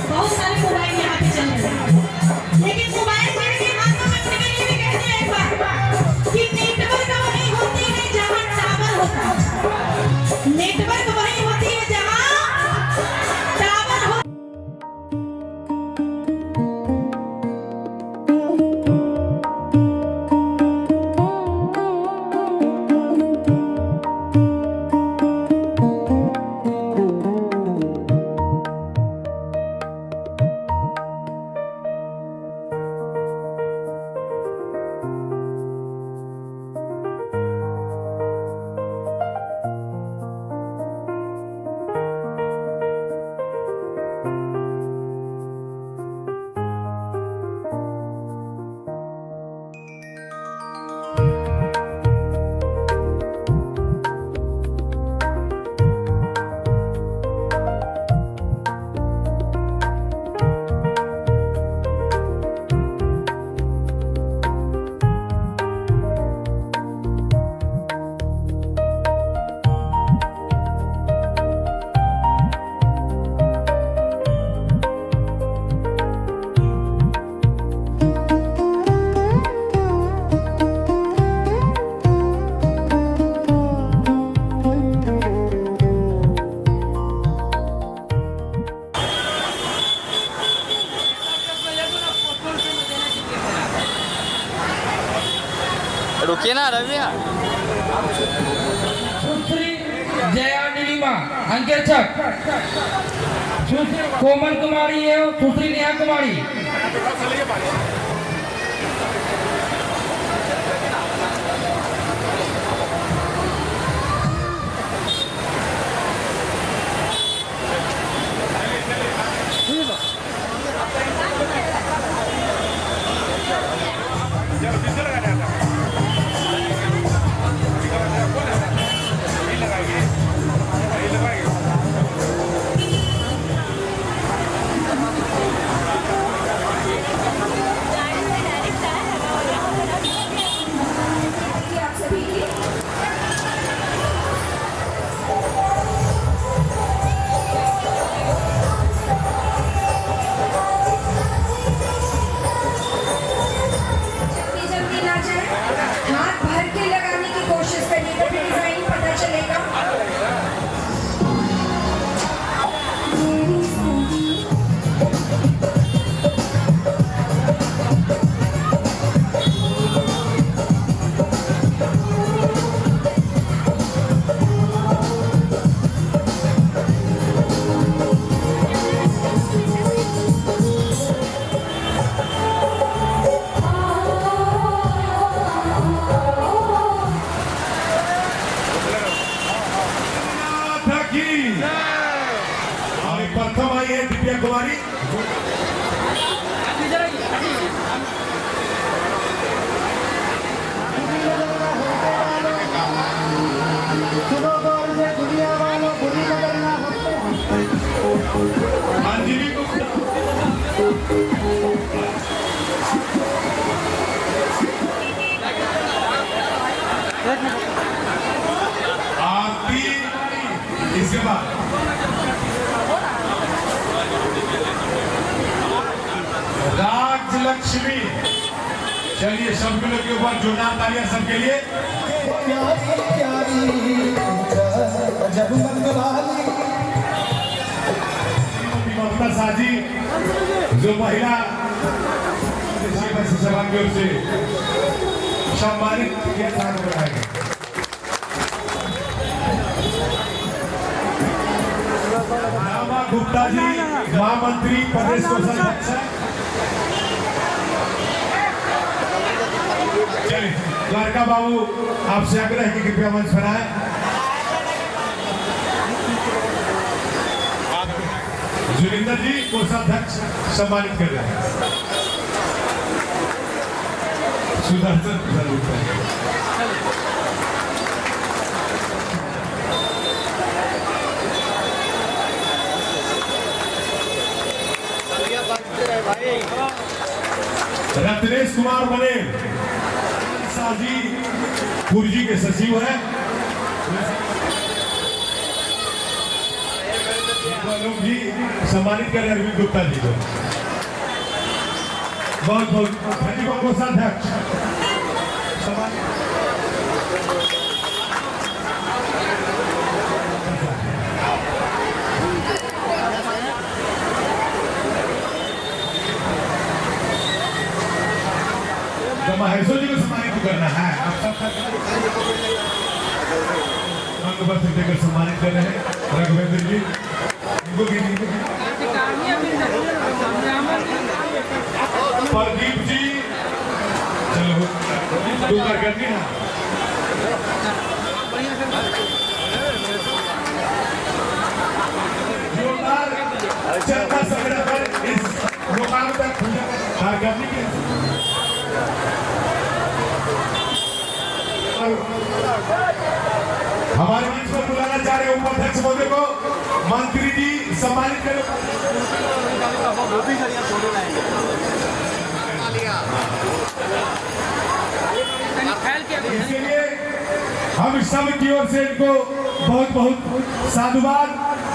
बहुत सारे मोबाइल यहाँ पे चल रहे हैं। रुकिए ना रविया। सुश्री जया नीलिमा अंकेक्षक, सुश्री कोमल कुमारी एवं सुश्री नेहा कुमारी। आप सभी की जल्दी जल्दी ना जाए, हाथ भर के लगाने की कोशिश करिए तभी डिजाइन पता चलेगा। प्रथम आई है दिव्या कुमारी। अंजलि आरती, इसके बाद राजलक्ष्मी। चलिए सबके लोग के ऊपर जोरदार तालियां सबके लिए। ममता साजी जो महिला सभा की ओर से सम्मानित किया जाएगा। रामा गुप्ता जी महामंत्री प्रदेश कोषाध्यक्ष। चलिए द्वारका बाबू आपसे आग्रह है कि कृपया मंच पर आए। जुलिंदर जी कोषाध्यक्ष सम्मानित कर रहे हैं। सुदर्शन रत्नेश कुमार बने साजी पुरजी के सचिव हैं। लोग जी सम्मानित कर रहे हैं अरविंद गुप्ता जी को। बहुत बहुत धन्यवाद। कोषाध्यक्ष महेशो जी को सम्मानित करना है। आप सब देकर सम्मानित कर रहे हैं रघुवेंद्र जी। प्रदीप जी, चलो दो बार करनी ना। जोरदार चर्चा संग्रह कर इस मुकाम तक पूजा करने की हमारे मंच पर बुलाना चाह रहे उपाध्यक्ष महोदय को। मंत्री जी सम्मानित करें। इसके लिए हम सब की ओर से इनको बहुत बहुत साधुवाद।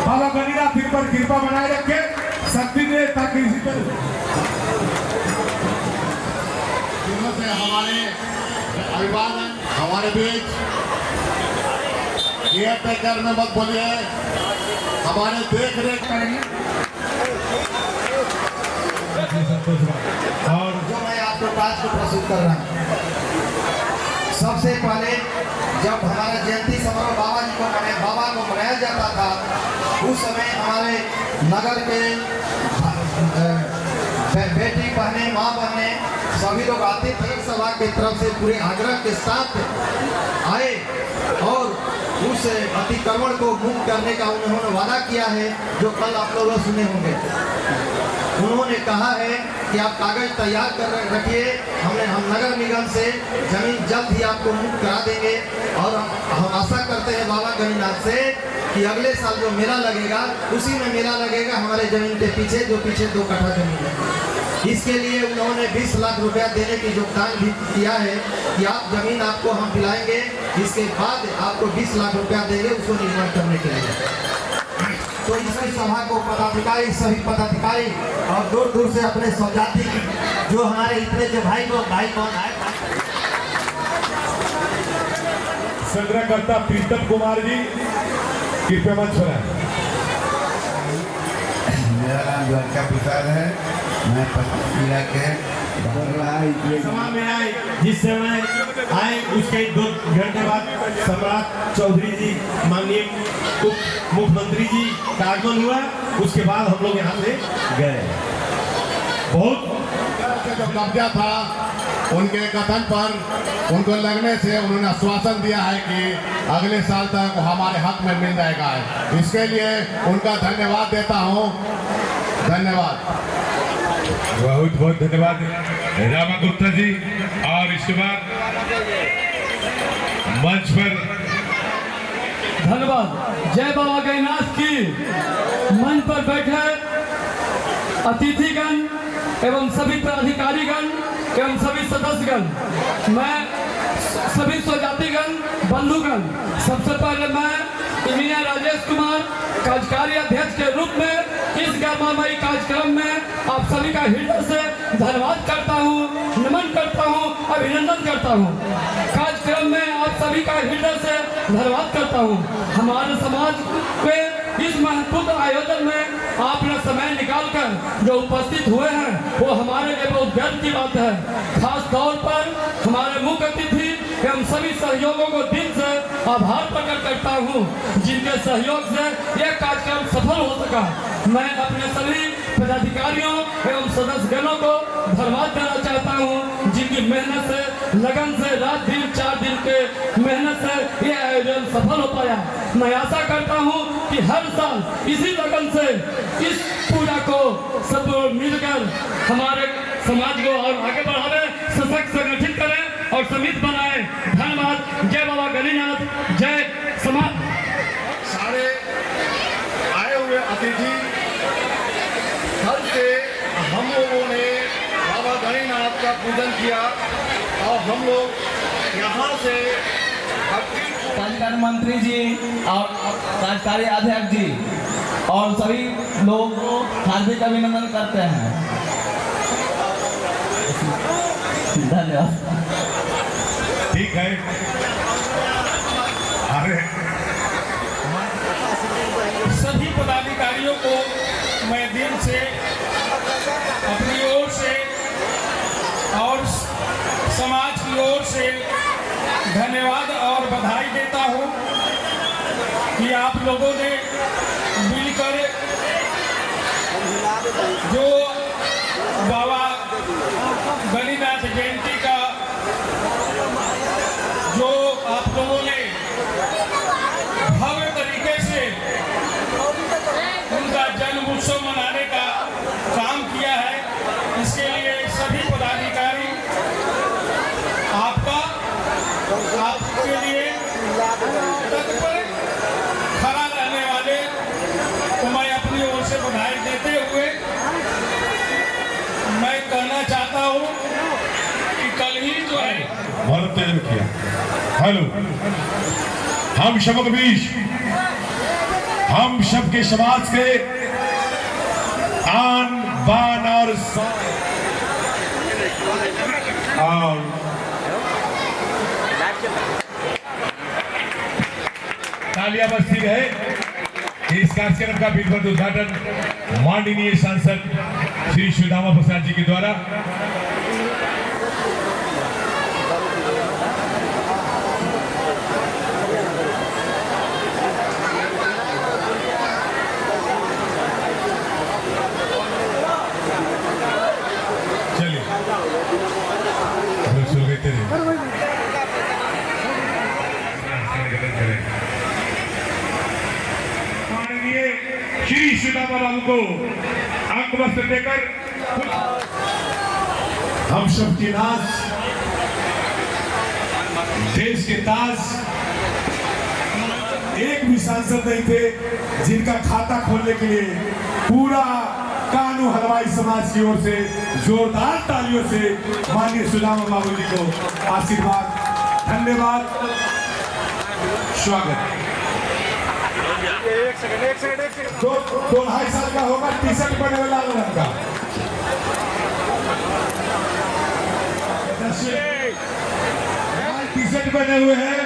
बाबा गणिनाथ इन पर कृपा बनाए रखे, शक्ति दे, ताकि इसी तरह हमारे अभिभावक हमारे बीच केयर टेकर में मत बोलिए, हमारे देख रेख करेंगे। और जो मैं आपको काज को प्रस्तुत कर रहा हूँ, सबसे पहले जब हमारा जयंती समारोह बाबा को मनाया जाता था, उस समय हमारे नगर के बेटी बहने, माँ बहने सभी लोग आते थे। सभा की तरफ से पूरे आग्रह के साथ आए और उस अतिक्रमण को मुक्त करने का उन्होंने वादा किया है, जो कल आप लोग सुने होंगे। उन्होंने कहा है कि आप कागज तैयार कर रखिए, हम नगर निगम से जमीन जल्द ही आपको मुक्त करा देंगे। और हम आशा करते हैं बाबा गणिनाथ से कि अगले साल जो मेला लगेगा, उसी में मेला लगेगा हमारे जमीन के पीछे, जो पीछे 2 कट्ठा जमीन है। इसके लिए उन्होंने 20 लाख रुपया देने की योगदान भी किया है कि आप जमीन आपको हम दिलाएंगे, इसके बाद आपको 20 लाख रुपया देंगे उसको निर्माण करने के लिए। तो इसी सभा को पदाधिकारी, सभी पदाधिकारी और दूर दूर से अपने स्वजाति जो हमारे इतने जो भाई कौन है, संग्रहकर्ता प्रीतम कुमार जी कृपया मंच पर आए। मेरा नाम द्वारका प्रसाद है, मैं पटना के सभा में आए, जिस समय आए उसके 2 घंटे बाद सम्राट चौधरी जी, माननीय उप मुख्यमंत्री जी का आगमन हुआ। उसके बाद हम लोग यहाँ से गए। बहुत जो कब्जा था उनके कथन पर उनको लगने से उन्होंने आश्वासन दिया है कि अगले साल तक हमारे हक में मिल जाएगा। इसके लिए उनका धन्यवाद देता हूँ। धन्यवाद, बहुत बहुत धन्यवाद रामा गुप्ता जी। और इसके बाद मंच पर धन्यवाद। जय बाबा गणिनाथ की। मंच पर बैठे अतिथिगण एवं सभी पदाधिकारीगण एवं सभी सदस्यगण, मैं सभी स्वजातिगण बंधुगण, सबसे पहले मैं इंजीनियर राजेश कुमार कार्यकारी अध्यक्ष के रूप में इस गौरवमयी कार्यक्रम में आप सभी का हृदय से धन्यवाद करता हूँ, नमन करता हूँ, अभिनंदन करता हूँ। कार्यक्रम में आप सभी का हृदय से धन्यवाद करता हूँ। हमारे समाज के इस महत्वपूर्ण आयोजन में आपने समय निकालकर जो उपस्थित हुए हैं, वो हमारे लिए बहुत गर्व की बात है। खास तौर पर हमारे मुख्य अतिथि एवं सभी सहयोगों को दिल से आभार प्रकट करता हूँ, जिनके सहयोग से यह कार्यक्रम सफल हो सका। मैं अपने सभी पदाधिकारियों एवं सदस्यगणों को धन्यवाद देना चाहता हूँ, जिनकी मेहनत से, लगन से, रात दिन 4 दिन के मेहनत से यह आयोजन सफल हो पाया। मैं आशा करता हूँ कि हर साल इसी लगन से इस पूजा को सब मिलकर हमारे समाज को और आगे बढ़ावे, सशक्त संगठित करें और समित बनाए। धन्यवाद। जय बाबा गणिनाथ, जय समाज। सारे आए हुए अतिथि कल से हम लोगों ने बाबा गणिनाथ का पूजन किया और हम लोग यहाँ से कार्यकारी मंत्री जी और कार्यकारी अध्यक्ष जी और सभी लोगों को हार्दिक अभिनंदन करते हैं। धन्यवाद। ठीक है। अरे सभी पदाधिकारियों को मैं दिल से अपनी ओर से और समाज की ओर से धन्यवाद और बधाई देता हूँ कि आप लोगों ने मिलकर जो बाबा गणिनाथ जयंती का जो आप लोगों ने भव्य तरीके से उनका जन्म उत्सव मनाने का काम किया है, इसके लिए सभी पदाधिकारी आपके लिए तत्पर खड़ा रहने वाले को मैं अपनी ओर से बधाई देते हुए मैं कहना चाहता हूँ कि कल ही जो है बहुत तेज किया। हेलो, हम सबक बीच, हम सबके समाज के आन बान और तालियां बजती रहे। इस कार्यक्रम का विधिवत उद्घाटन माननीय सांसद श्री सुदामा प्रसाद जी के द्वारा सुदामा बाबू को अंक वस्त्र देकर हम सब की नाज, देश के ताज, एक भी सांसद नहीं थे जिनका खाता खोलने के लिए पूरा कानू हलवाई समाज की ओर से जोरदार तालियों से माननीय सुदामा बाबू जी को आशीर्वाद, धन्यवाद, स्वागत। दो 2.5 साल का होगा, टी-शर्ट पहने वाला लाल रंग का, टी-शर्ट पहने हुए हैं।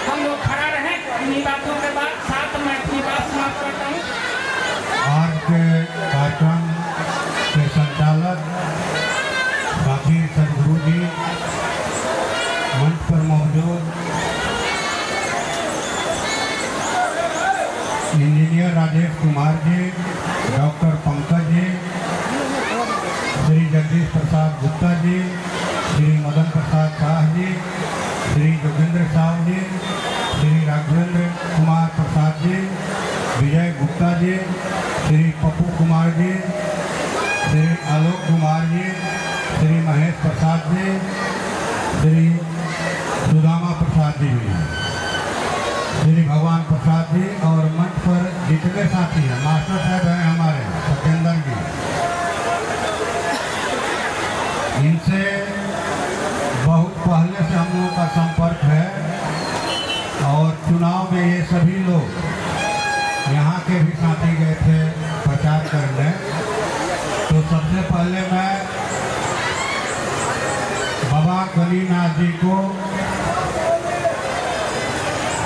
हम लोग खड़ा रहे, इन्हीं बातों के बाद साथ में अपनी बात समाप्त करता हूँ। आज के कार्यक्रम के संचालक साथी सदगुरु जी, मंच पर मौजूद इंजीनियर राजेश कुमार जी, डॉक्टर पंकज जी, श्री जगदीश प्रसाद गुप्ता जी, श्री मदन प्रसाद शाह जी, श्री जोगेंद्र साहु जी, श्री राघवेंद्र कुमार प्रसाद जी, विजय गुप्ता जी, श्री पप्पू कुमार जी, श्री आलोक कुमार जी, श्री महेश प्रसाद जी, श्री सुदामा प्रसाद जी भी, श्री भगवान प्रसाद जी, और मंच पर जितने साथी हैं, मास्टर साहब हैं हमारे सत्येंद्र जी, इनसे बहुत पहले से हम लोगों का संपर्क है और चुनाव में ये सभी लोग यहाँ के भी साथी गए थे प्रचार करने। तो सबसे पहले मैं बाबा गलीनाथ जी को,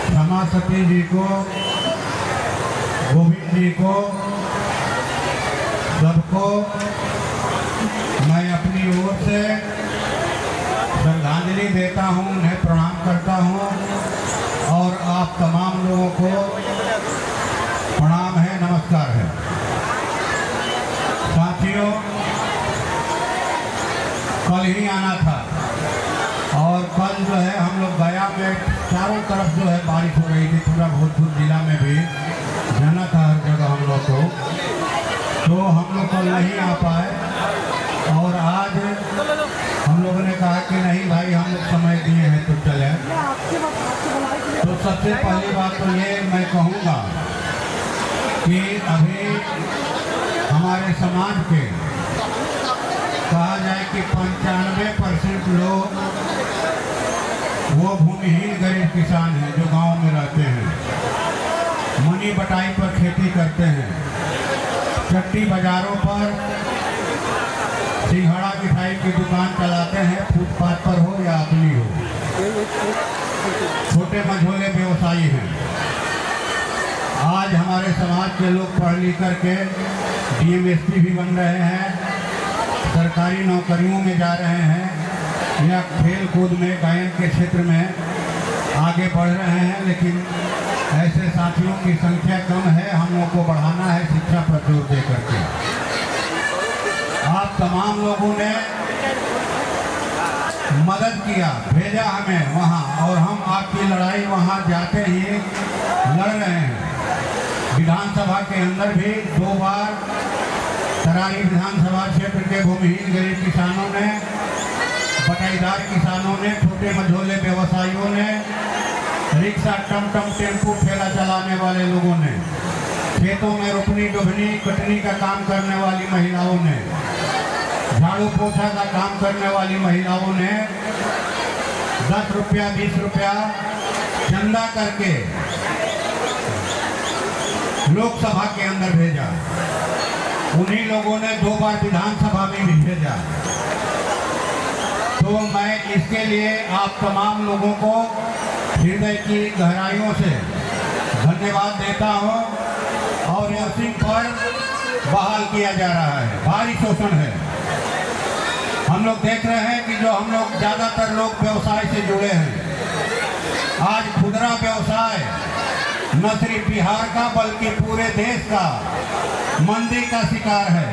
क्षमा सती जी को, गोविंद जी को, सबको मैं अपनी ओर से श्रद्धांजलि देता हूँ, उन्हें प्रणाम करता हूँ और आप तमाम लोगों को प्रणाम है, नमस्कार है। साथियों, कल ही आना था और कल जो है हम लोग गया में चारों तरफ जो है बारिश हो रही थी, पूरा भोजपुर जिला में भी जाना था हर जगह हम लोग को, तो हम लोग कल नहीं आ पाए और आज हम लोगों ने कहा कि नहीं भाई हम लोग समय दिए हैं तो चले। तो सबसे पहली बात तो ये मैं कहूँगा कि अभी हमारे समाज के कहा जाए कि 95% लोग वो भूमिहीन गरीब किसान हैं जो गांव में रहते हैं, मनी बटाई पर खेती करते हैं, चट्टी बाजारों पर सिंघाड़ा मिठाई की दुकान चलाते हैं, फुटपाथ पर हो या अपनी हो, छोटे मझोले व्यवसायी हैं। आज हमारे समाज के लोग पढ़ लिख करके डीएमएसपी भी बन रहे हैं, सरकारी नौकरियों में जा रहे हैं या खेल कूद में, गायन के क्षेत्र में आगे बढ़ रहे हैं, लेकिन ऐसे साथियों की संख्या कम है। हम लोग को बढ़ाना है शिक्षा पर जोर दे करके। आप तमाम लोगों ने मदद किया, भेजा हमें वहाँ, और हम आपकी लड़ाई वहाँ जाते ही लड़ रहे हैं। विधानसभा के अंदर भी 2 बार तराई विधानसभा क्षेत्र के भूमिहीन गरीब किसानों ने, बटाईदार किसानों ने, छोटे मझोले व्यवसायियों ने, रिक्शा, टमटम, टेम्पू, ठेला चलाने वाले लोगों ने, खेतों में रोपनी, डुबनी, कटनी का काम करने वाली महिलाओं ने, झाड़ू पोछा का काम करने वाली महिलाओं ने 10 रुपया 20 रुपया चंदा करके लोकसभा के अंदर भेजा। उन्हीं लोगों ने 2 बार विधानसभा में भी भेजा। तो मैं इसके लिए आप तमाम लोगों को हृदय की गहराइयों से धन्यवाद देता हूं। और नर्सिंग पर बहाल किया जा रहा है, भारी शोषण है। हम लोग देख रहे हैं कि जो हम लोग ज़्यादातर लोग व्यवसाय से जुड़े हैं, आज खुदरा व्यवसाय न सिर्फ बिहार का बल्कि पूरे देश का मंदी का शिकार है।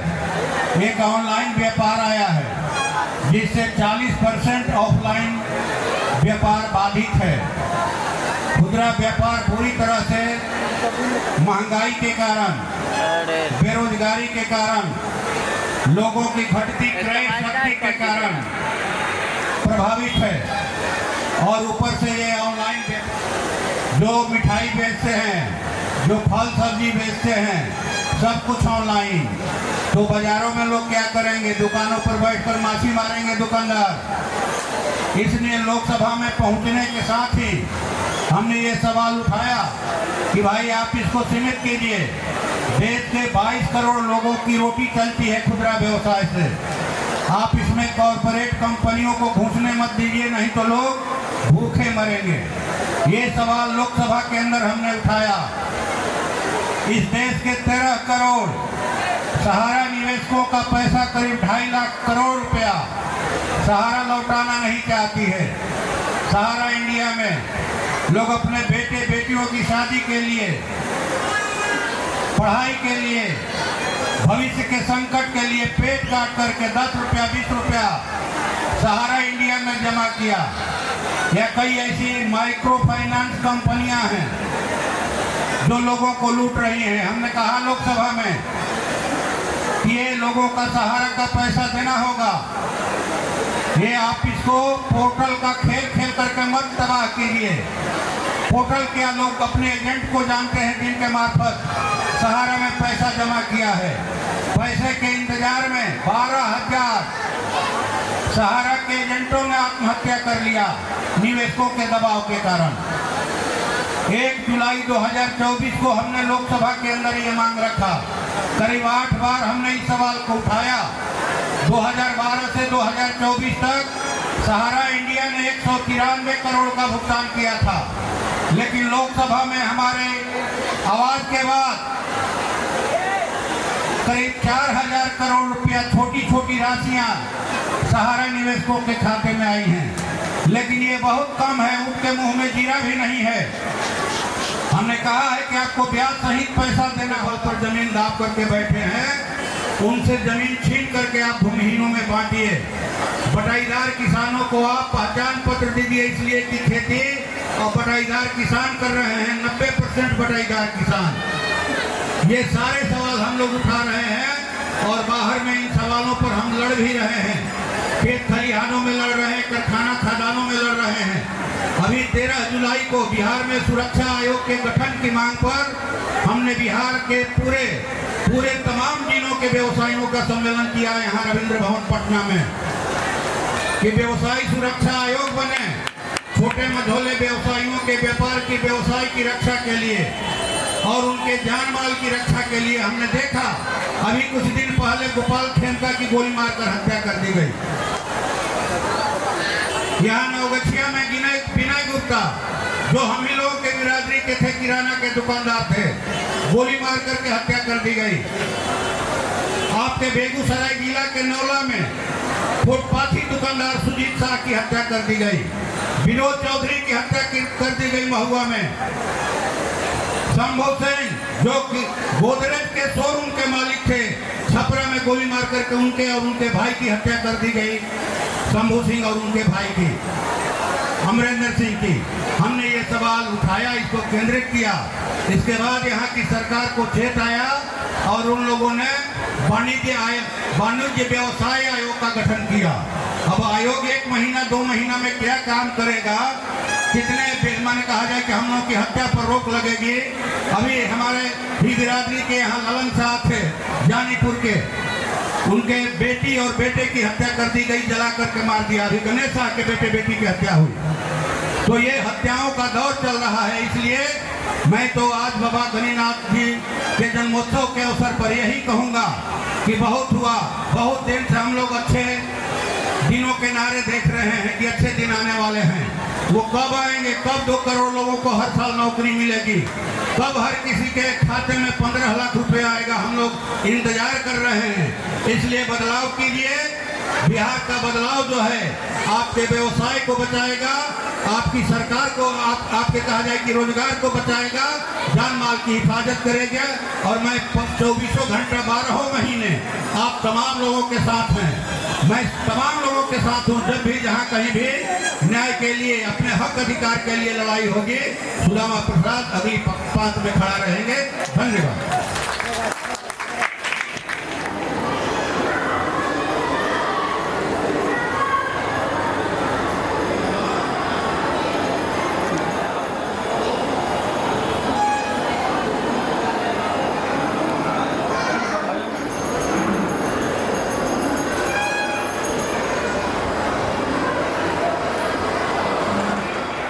एक ऑनलाइन व्यापार आया है जिससे 40% ऑफलाइन व्यापार बाधित है। खुदरा व्यापार पूरी तरह से महंगाई के कारण, बेरोजगारी के कारण, लोगों की घटती क्रय शक्ति के कारण प्रभावित है। और ऊपर से ये ऑनलाइन जो मिठाई बेचते हैं, जो फल सब्जी बेचते हैं, सब कुछ ऑनलाइन। तो बाजारों में लोग क्या करेंगे? दुकानों पर बैठकर माछी मारेंगे दुकानदार। इसलिए लोकसभा में पहुंचने के साथ ही हमने ये सवाल उठाया कि भाई आप इसको सीमित कीजिए। देश के 22 करोड़ लोगों की रोटी चलती है खुदरा व्यवसाय से। आप इसमें कॉरपोरेट कंपनियों को घुसने मत दीजिए, नहीं तो लोग भूखे मरेंगे। ये सवाल लोकसभा के अंदर हमने उठाया। इस देश के 13 करोड़ सहारा निवेशकों का पैसा करीब 2.5 लाख करोड़ रुपया सहारा लौटाना नहीं चाहती है। सहारा इंडिया में लोग अपने बेटे बेटियों की शादी के लिए, पढ़ाई के लिए, भविष्य के संकट के लिए पेट काट करके 10 रुपया 20 रुपया सहारा इंडिया में जमा किया। या कई ऐसी माइक्रो फाइनेंस कंपनियां हैं जो लोगों को लूट रही हैं। हमने कहा लोकसभा में कि ये लोगों का सहारा का पैसा देना होगा। ये आप इसको पोर्टल का खेल खेल करके मत तबाह कीजिए। पोर्टल क्या, लोग अपने एजेंट को जानते हैं जिनके मार्फत सहारा में पैसा जमा किया है। पैसे के इंतजार में 12,000 सहारा के एजेंटों ने आत्महत्या कर लिया निवेशकों के दबाव के कारण। 1 जुलाई 2024 को हमने लोकसभा के अंदर ये मांग रखा। करीब 8 बार हमने इस सवाल को उठाया। 2012 से 2024 तक सहारा इंडिया ने 193 करोड़ का भुगतान किया था, लेकिन लोकसभा में हमारे आवाज के बाद करीब 4,000 करोड़ रुपया छोटी छोटी राशियां सहारा निवेशकों के खाते में आई हैं। लेकिन ये बहुत कम है, उनके मुंह में जीरा भी नहीं है। हमने कहा है कि आपको ब्याज सहित पैसा देना हो, पर जमीन दाब करके बैठे हैं, उनसे जमीन छीन करके आप भूमिहीनों में बांटिए। बटाईदार किसानों को आप पहचान पत्र दीजिए, इसलिए कि खेती और बटाईदार किसान कर रहे हैं 90% बटाईदार किसान। ये सारे सवाल हम लोग उठा रहे हैं और बाहर में इन सवालों पर हम लड़ भी रहे हैं। खेत खलिहानों में लड़ रहे हैं, कारखाना खदानों में लड़ रहे हैं। अभी 13 जुलाई को बिहार में सुरक्षा आयोग के गठन की मांग पर हमने बिहार के पूरे तमाम जिलों के व्यवसायियों का सम्मेलन किया है यहाँ रविंद्र भवन पटना में, कि व्यवसायी सुरक्षा आयोग बने। छोटे मझोले व्यवसायियों के व्यापार की, व्यवसाय की रक्षा के लिए और उनके जान माल की रक्षा के लिए। हमने देखा अभी कुछ दिन पहले गोपाल खेमका की गोली मारकर हत्या कर दी गई। यहाँ नवगछिया में विनय गुप्ता, जो हम ही लोगों के बिरादरी के थे, किराना के दुकानदार थे, गोली मार करके हत्या कर दी गई। आपके बेगूसराय जिला के नौला में फुटपाथी दुकानदार सुजीत शाह की हत्या कर दी गई। विनोद चौधरी की हत्या कर दी गई महुआ में। शंभू सिंह जो कि गोदरेज के शोरूम के मालिक थे, छपरा में गोली मार करके उनके और उनके भाई की हत्या कर दी गई। शंभू सिंह और उनके भाई की, अमरेंद्र सिंह की। हमने ये सवाल उठाया, इसको केंद्रित किया। इसके बाद यहाँ की सरकार को चेत आया और उन लोगों ने वाणिज्य व्यवसाय आयोग का गठन किया। अब आयोग 1 महीना 2 महीना में क्या काम करेगा, कितने मैंने कहा जाए कि हम लोग की हत्या पर रोक लगेगी। अभी हमारे ही बिरादरी के यहाँ ललन शाह थे जानीपुर के, उनके बेटी और बेटे की हत्या कर दी गई, जला करके मार दिया। अभी गणेश शाह के बेटे बेटी की हत्या हुई। तो ये हत्याओं का दौर चल रहा है। इसलिए मैं तो आज बाबा गणिनाथ जी के जन्मोत्सव के अवसर पर यही कहूँगा कि बहुत हुआ, बहुत दिन से हम लोग अच्छे दिनों के नारे देख रहे हैं कि अच्छे दिन आने वाले हैं। वो कब आएंगे? कब 2 करोड़ लोगों को हर साल नौकरी मिलेगी? कब हर किसी के खाते में 15 लाख रुपए आएगा? हम लोग इंतजार कर रहे हैं। इसलिए बदलाव कीजिए। बिहार का बदलाव जो है आपके व्यवसाय को बचाएगा, आपकी सरकार को आपके कहा जाए कि रोजगार को बचाएगा, जान माल की हिफाजत करेगा। और मैं 24 घंटा 12 महीने आप तमाम लोगों के साथ हैं। मैं तमाम लोगों के साथ हूँ। जब भी जहाँ कहीं भी न्याय के लिए, अपने हक अधिकार के लिए लड़ाई होगी, सुदामा प्रसाद अगली पांत में खड़ा रहेंगे। धन्यवाद।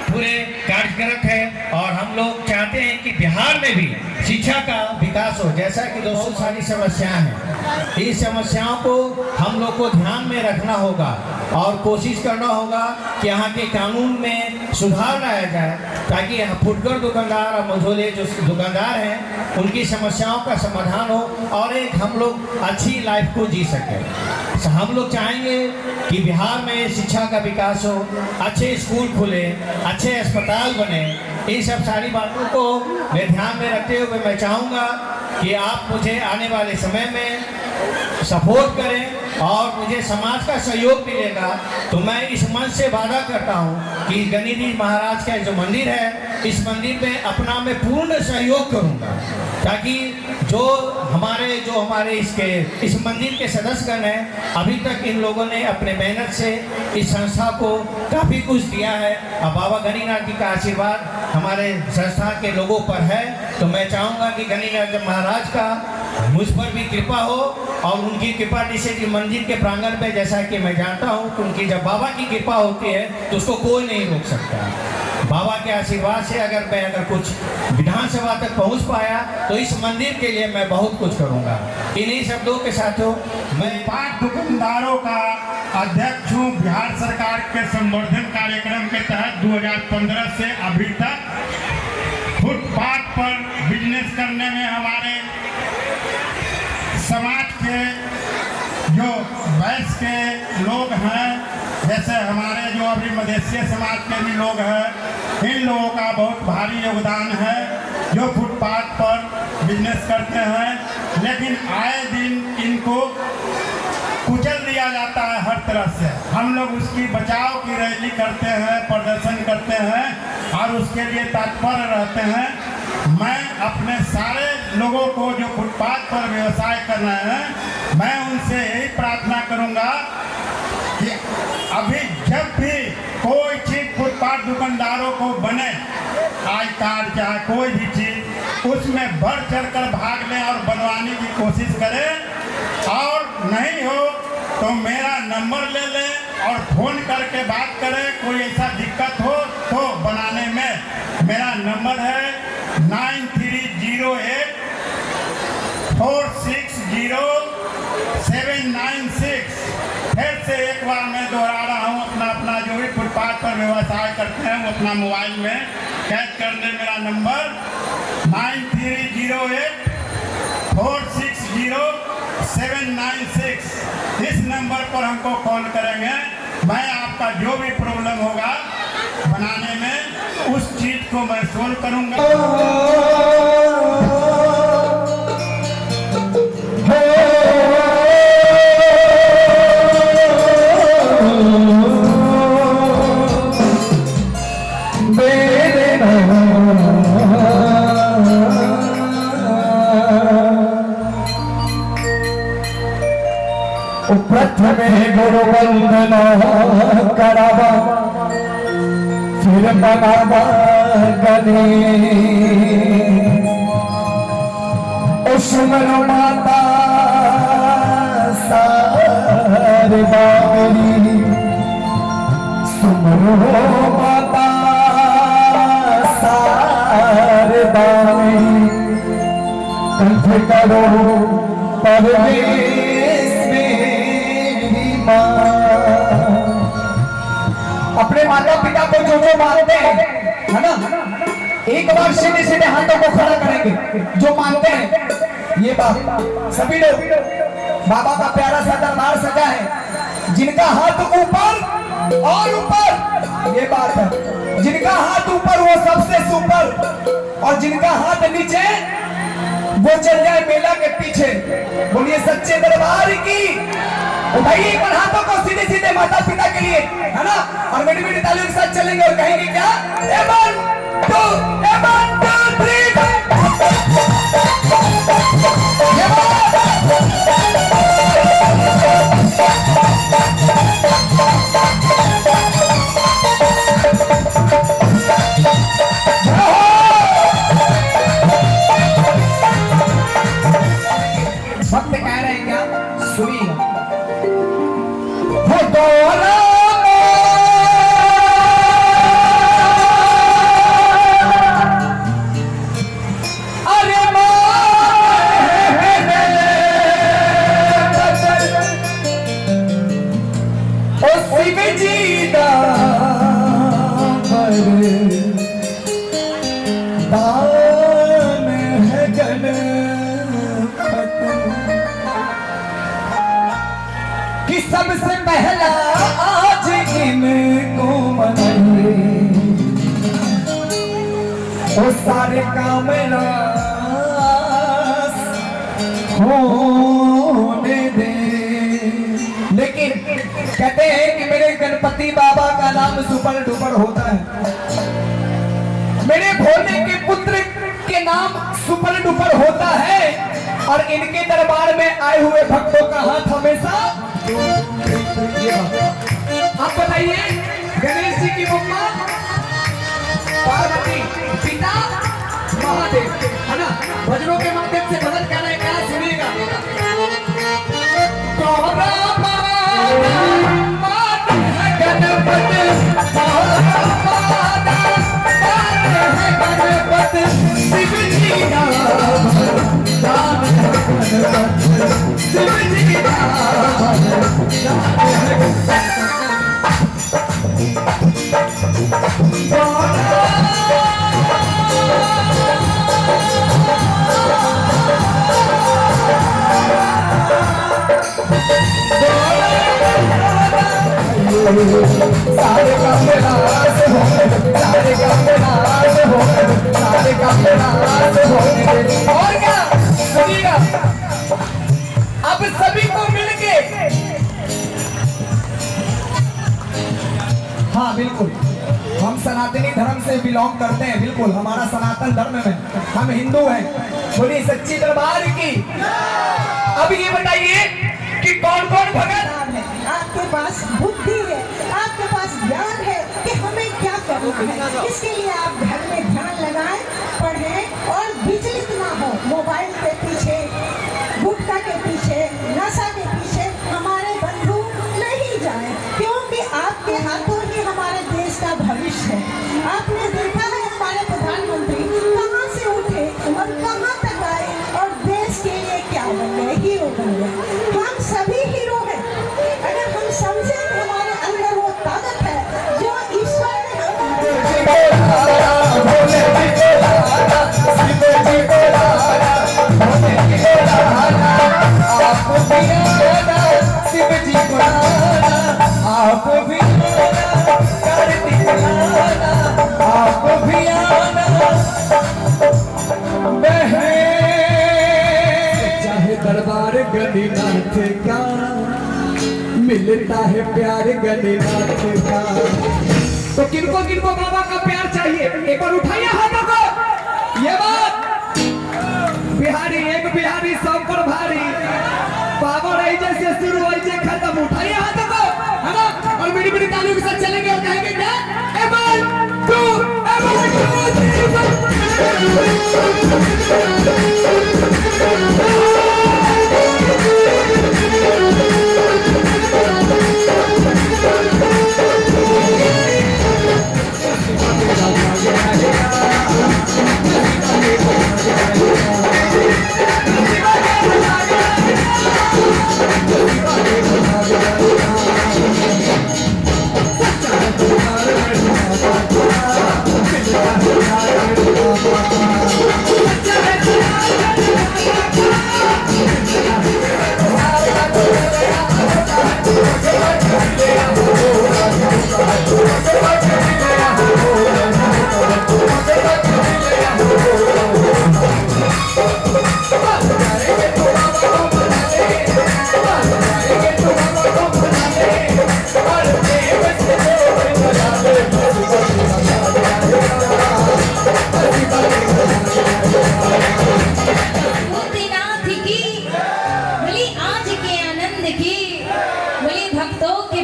पूरे कार्यरत है और हम लोग चाहते हैं कि बिहार में भी शिक्षा का विकास हो। जैसा कि दोस्तों सारी समस्याएं हैं, इस समस्याओं को हम लोग को ध्यान में रखना होगा और कोशिश करना होगा कि यहाँ के कानून में सुधार लाया जाए, ताकि यहाँ फुटकर दुकानदार और मझोले जो दुकानदार हैं उनकी समस्याओं का समाधान हो और एक हम लोग अच्छी लाइफ को जी सकें। हम लोग चाहेंगे कि बिहार में शिक्षा का विकास हो, अच्छे स्कूल खुले, अच्छे अस्पताल बने। इन सब सारी बातों को मैं ध्यान में रखते हुए मैं चाहूँगा कि आप मुझे आने वाले समय में सपोर्ट करें और मुझे समाज का सहयोग मिलेगा तो मैं इस मंच से वादा करता हूँ कि गणिधी महाराज का जो मंदिर है, इस मंदिर में अपना मैं पूर्ण सहयोग करूँगा, ताकि जो हमारे इस मंदिर के सदस्यगण हैं, अभी तक इन लोगों ने अपने मेहनत से इस संस्था को काफ़ी कुछ दिया है। अब बाबा गणिनाथ जी का आशीर्वाद हमारे संस्था के लोगों पर है, तो मैं चाहूँगा कि गणिनाथ महाराज का मुझ पर भी कृपा हो और उनकी कृपा जैसे कि मंदिर के प्रांगण में, जैसा कि मैं जानता हूँ कि उनकी जब बाबा की कृपा होती है तो उसको कोई नहीं रोक सकता। बाबा के आशीर्वाद से अगर कुछ विधानसभा तक पहुंच पाया तो इस मंदिर के लिए मैं बहुत कुछ करूंगा। इन्हीं शब्दों के साथों मैं फुटपाथ दुकानदारों का अध्यक्ष हूँ। बिहार सरकार के संवर्धन कार्यक्रम के तहत 2015 से अभी तक फुटपाथ पर बिजनेस करने में हमारे समाज के जो वयस्क के लोग हैं, जैसे हमारे जो अभी मधेसिया समाज के भी लोग हैं, इन लोगों का बहुत भारी योगदान है जो फुटपाथ पर बिजनेस करते हैं। लेकिन आए दिन इनको कुचल दिया जाता है हर तरह से। हम लोग उसकी बचाव की रैली करते हैं, प्रदर्शन करते हैं और उसके लिए तत्पर रहते हैं। मैं अपने सारे लोगों को जो फुटपाथ पर व्यवसाय कर रहे हैं, मैं उनसे यही प्रार्थना करूंगा कि अभी जब भी कोई चीज़ फुटपाथ दुकानदारों को बने, आई कार्ड चाहे कोई भी चीज़, उसमें बढ़ चढ़कर भाग लें और बनवाने की कोशिश करें। और नहीं हो तो मेरा नंबर ले लें और फ़ोन करके बात करें। कोई ऐसा दिक्कत हो तो बनाने में मेरा नंबर है 9308 460 796। फिर से एक बार मैं दोहरा रहा हूँ, अपना जो भी फुटपाथ पर व्यवसाय करते हैं वो अपना मोबाइल में कैद कर ले। मेरा नंबर 9308 460 796। इस नंबर पर हमको कॉल करेंगे। मैं आपका जो भी प्रॉब्लम होगा बनाने में, उस चीज को मैं सोल्व करूंगा। प्रथमे गुरु वंदना करावा, फिर बनावा गणे सुमरो माता शारदा मेरी, सुमरो माता शारदा मेरी, कंठ करो परवेश मेरी माँ। अपने माता पिता को जो मानते हैं, है ना, एक बार सीधे सीधे हाथों को खड़ा करेंगे जो मानते हैं। ये बात सभी लोग, बाबा का प्यारा सा दरबार सजा है, जिनका हाथ ऊपर और ऊपर, ये बात है, जिनका हाथ ऊपर वो सबसे सुपर और जिनका हाथ नीचे वो चल जाए मेला के पीछे। बोलिए सच्चे दरबार की। उठाइए एक बार हाथों को सीधे सीधे माता पिता के लिए, है ना। और मीठी मीठी तालियों के साथ चलेंगे और कहेंगे क्या, ए 1 2 3 भक्त कह रहे हैं क्या, सुनिए। वो दौरा अरे ओ शिव जी दान है गण कि सबसे पहला आज इनको मनाइए, ओ सारे काम नाश होने दे। लेकिन कहते हैं कि मेरे गणपति बाबा का नाम सुपर डुपर होता है, मेरे भोले के पुत्र के नाम सुपर डुपर होता है, और इनके दरबार में आए हुए भक्तों का हाथ हमेशा। आप बताइए, गणेश जी की मम्मा पार्वती, पिता महादेव, है ना। भजनों के माध्यम से भजन कर रहे हैं, क्या सुनिएगा। सारे काम नाश हो, सारे काम नाश हो, सारे काम नाश हो। और क्या सुनिएगा, अब सभी को मिलके, हाँ बिल्कुल, हम सनातनी धर्म से बिलोंग करते हैं, बिल्कुल हमारा सनातन धर्म में हम हिंदू हैं। बोलिए सच्ची दरबार की। अब ये बताइए कि कौन कौन भगत है, आपके पास बुद्धि है, आपके पास ज्ञान है कि हमें क्या करना है। इसके लिए आप घर में ध्यान लगाएं, पढ़ें और विचलित ना हो मोबाइल के पीछे, गुटखा के पीछे, नशा के पीछे हमारे बंधु नहीं जाएं, क्योंकि आपके हाथों ही हमारे देश का भविष्य है। आपने देखा है हमारे प्रधानमंत्री कहाँ से उठे और कहाँ तक आए और देश के लिए क्या बन गए, हीरो बन गए। हम सभी हीरो हैं अगर हम समझे कि हमारे अंदर वो ताकत है जो ईश्वर ने चाहे दरबार गणिनाथ का मिलता है प्यार गणिनाथ का। तो किनको किनको बाबा का प्यार चाहिए, एक बार उठाइए हाथों को। ये बात बिहारी एक बिहारी सब पर भारी, बाबा रही जैसे शुरू हुई जैसे खत्म। उठाइए हाथों को, है ना। और मीठी मीठी तालियों के साथ चलेंगे और कहेंगे क्या, ए 1 2 Thank you.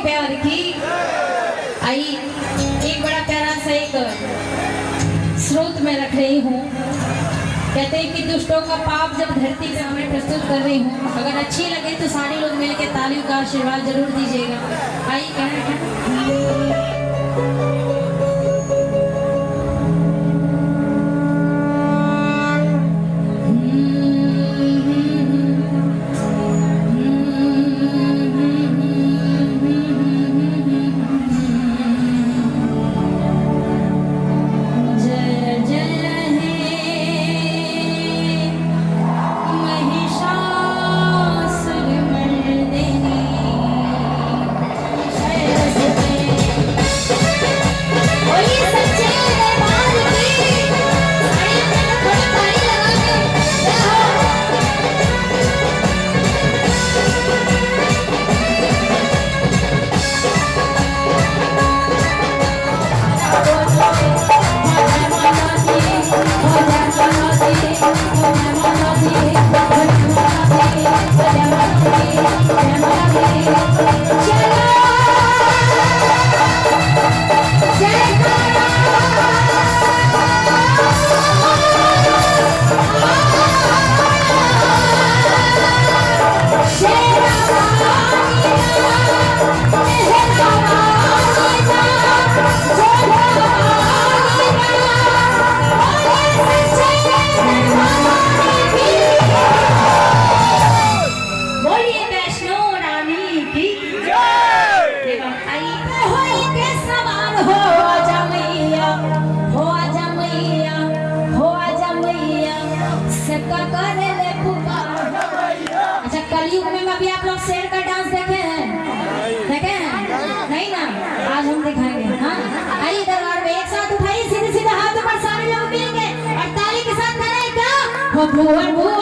प्यार की। आई एक बड़ा प्यारा सा एक स्रोत में रख रही हूँ। कहते हैं कि दुष्टों का पाप जब धरती पे हमें प्रस्तुत कर रही हूँ, अगर अच्छी लगे तो सारे लोग मिलकर तालियों का आशीर्वाद जरूर दीजिएगा। आइए कहना भुवन भुवन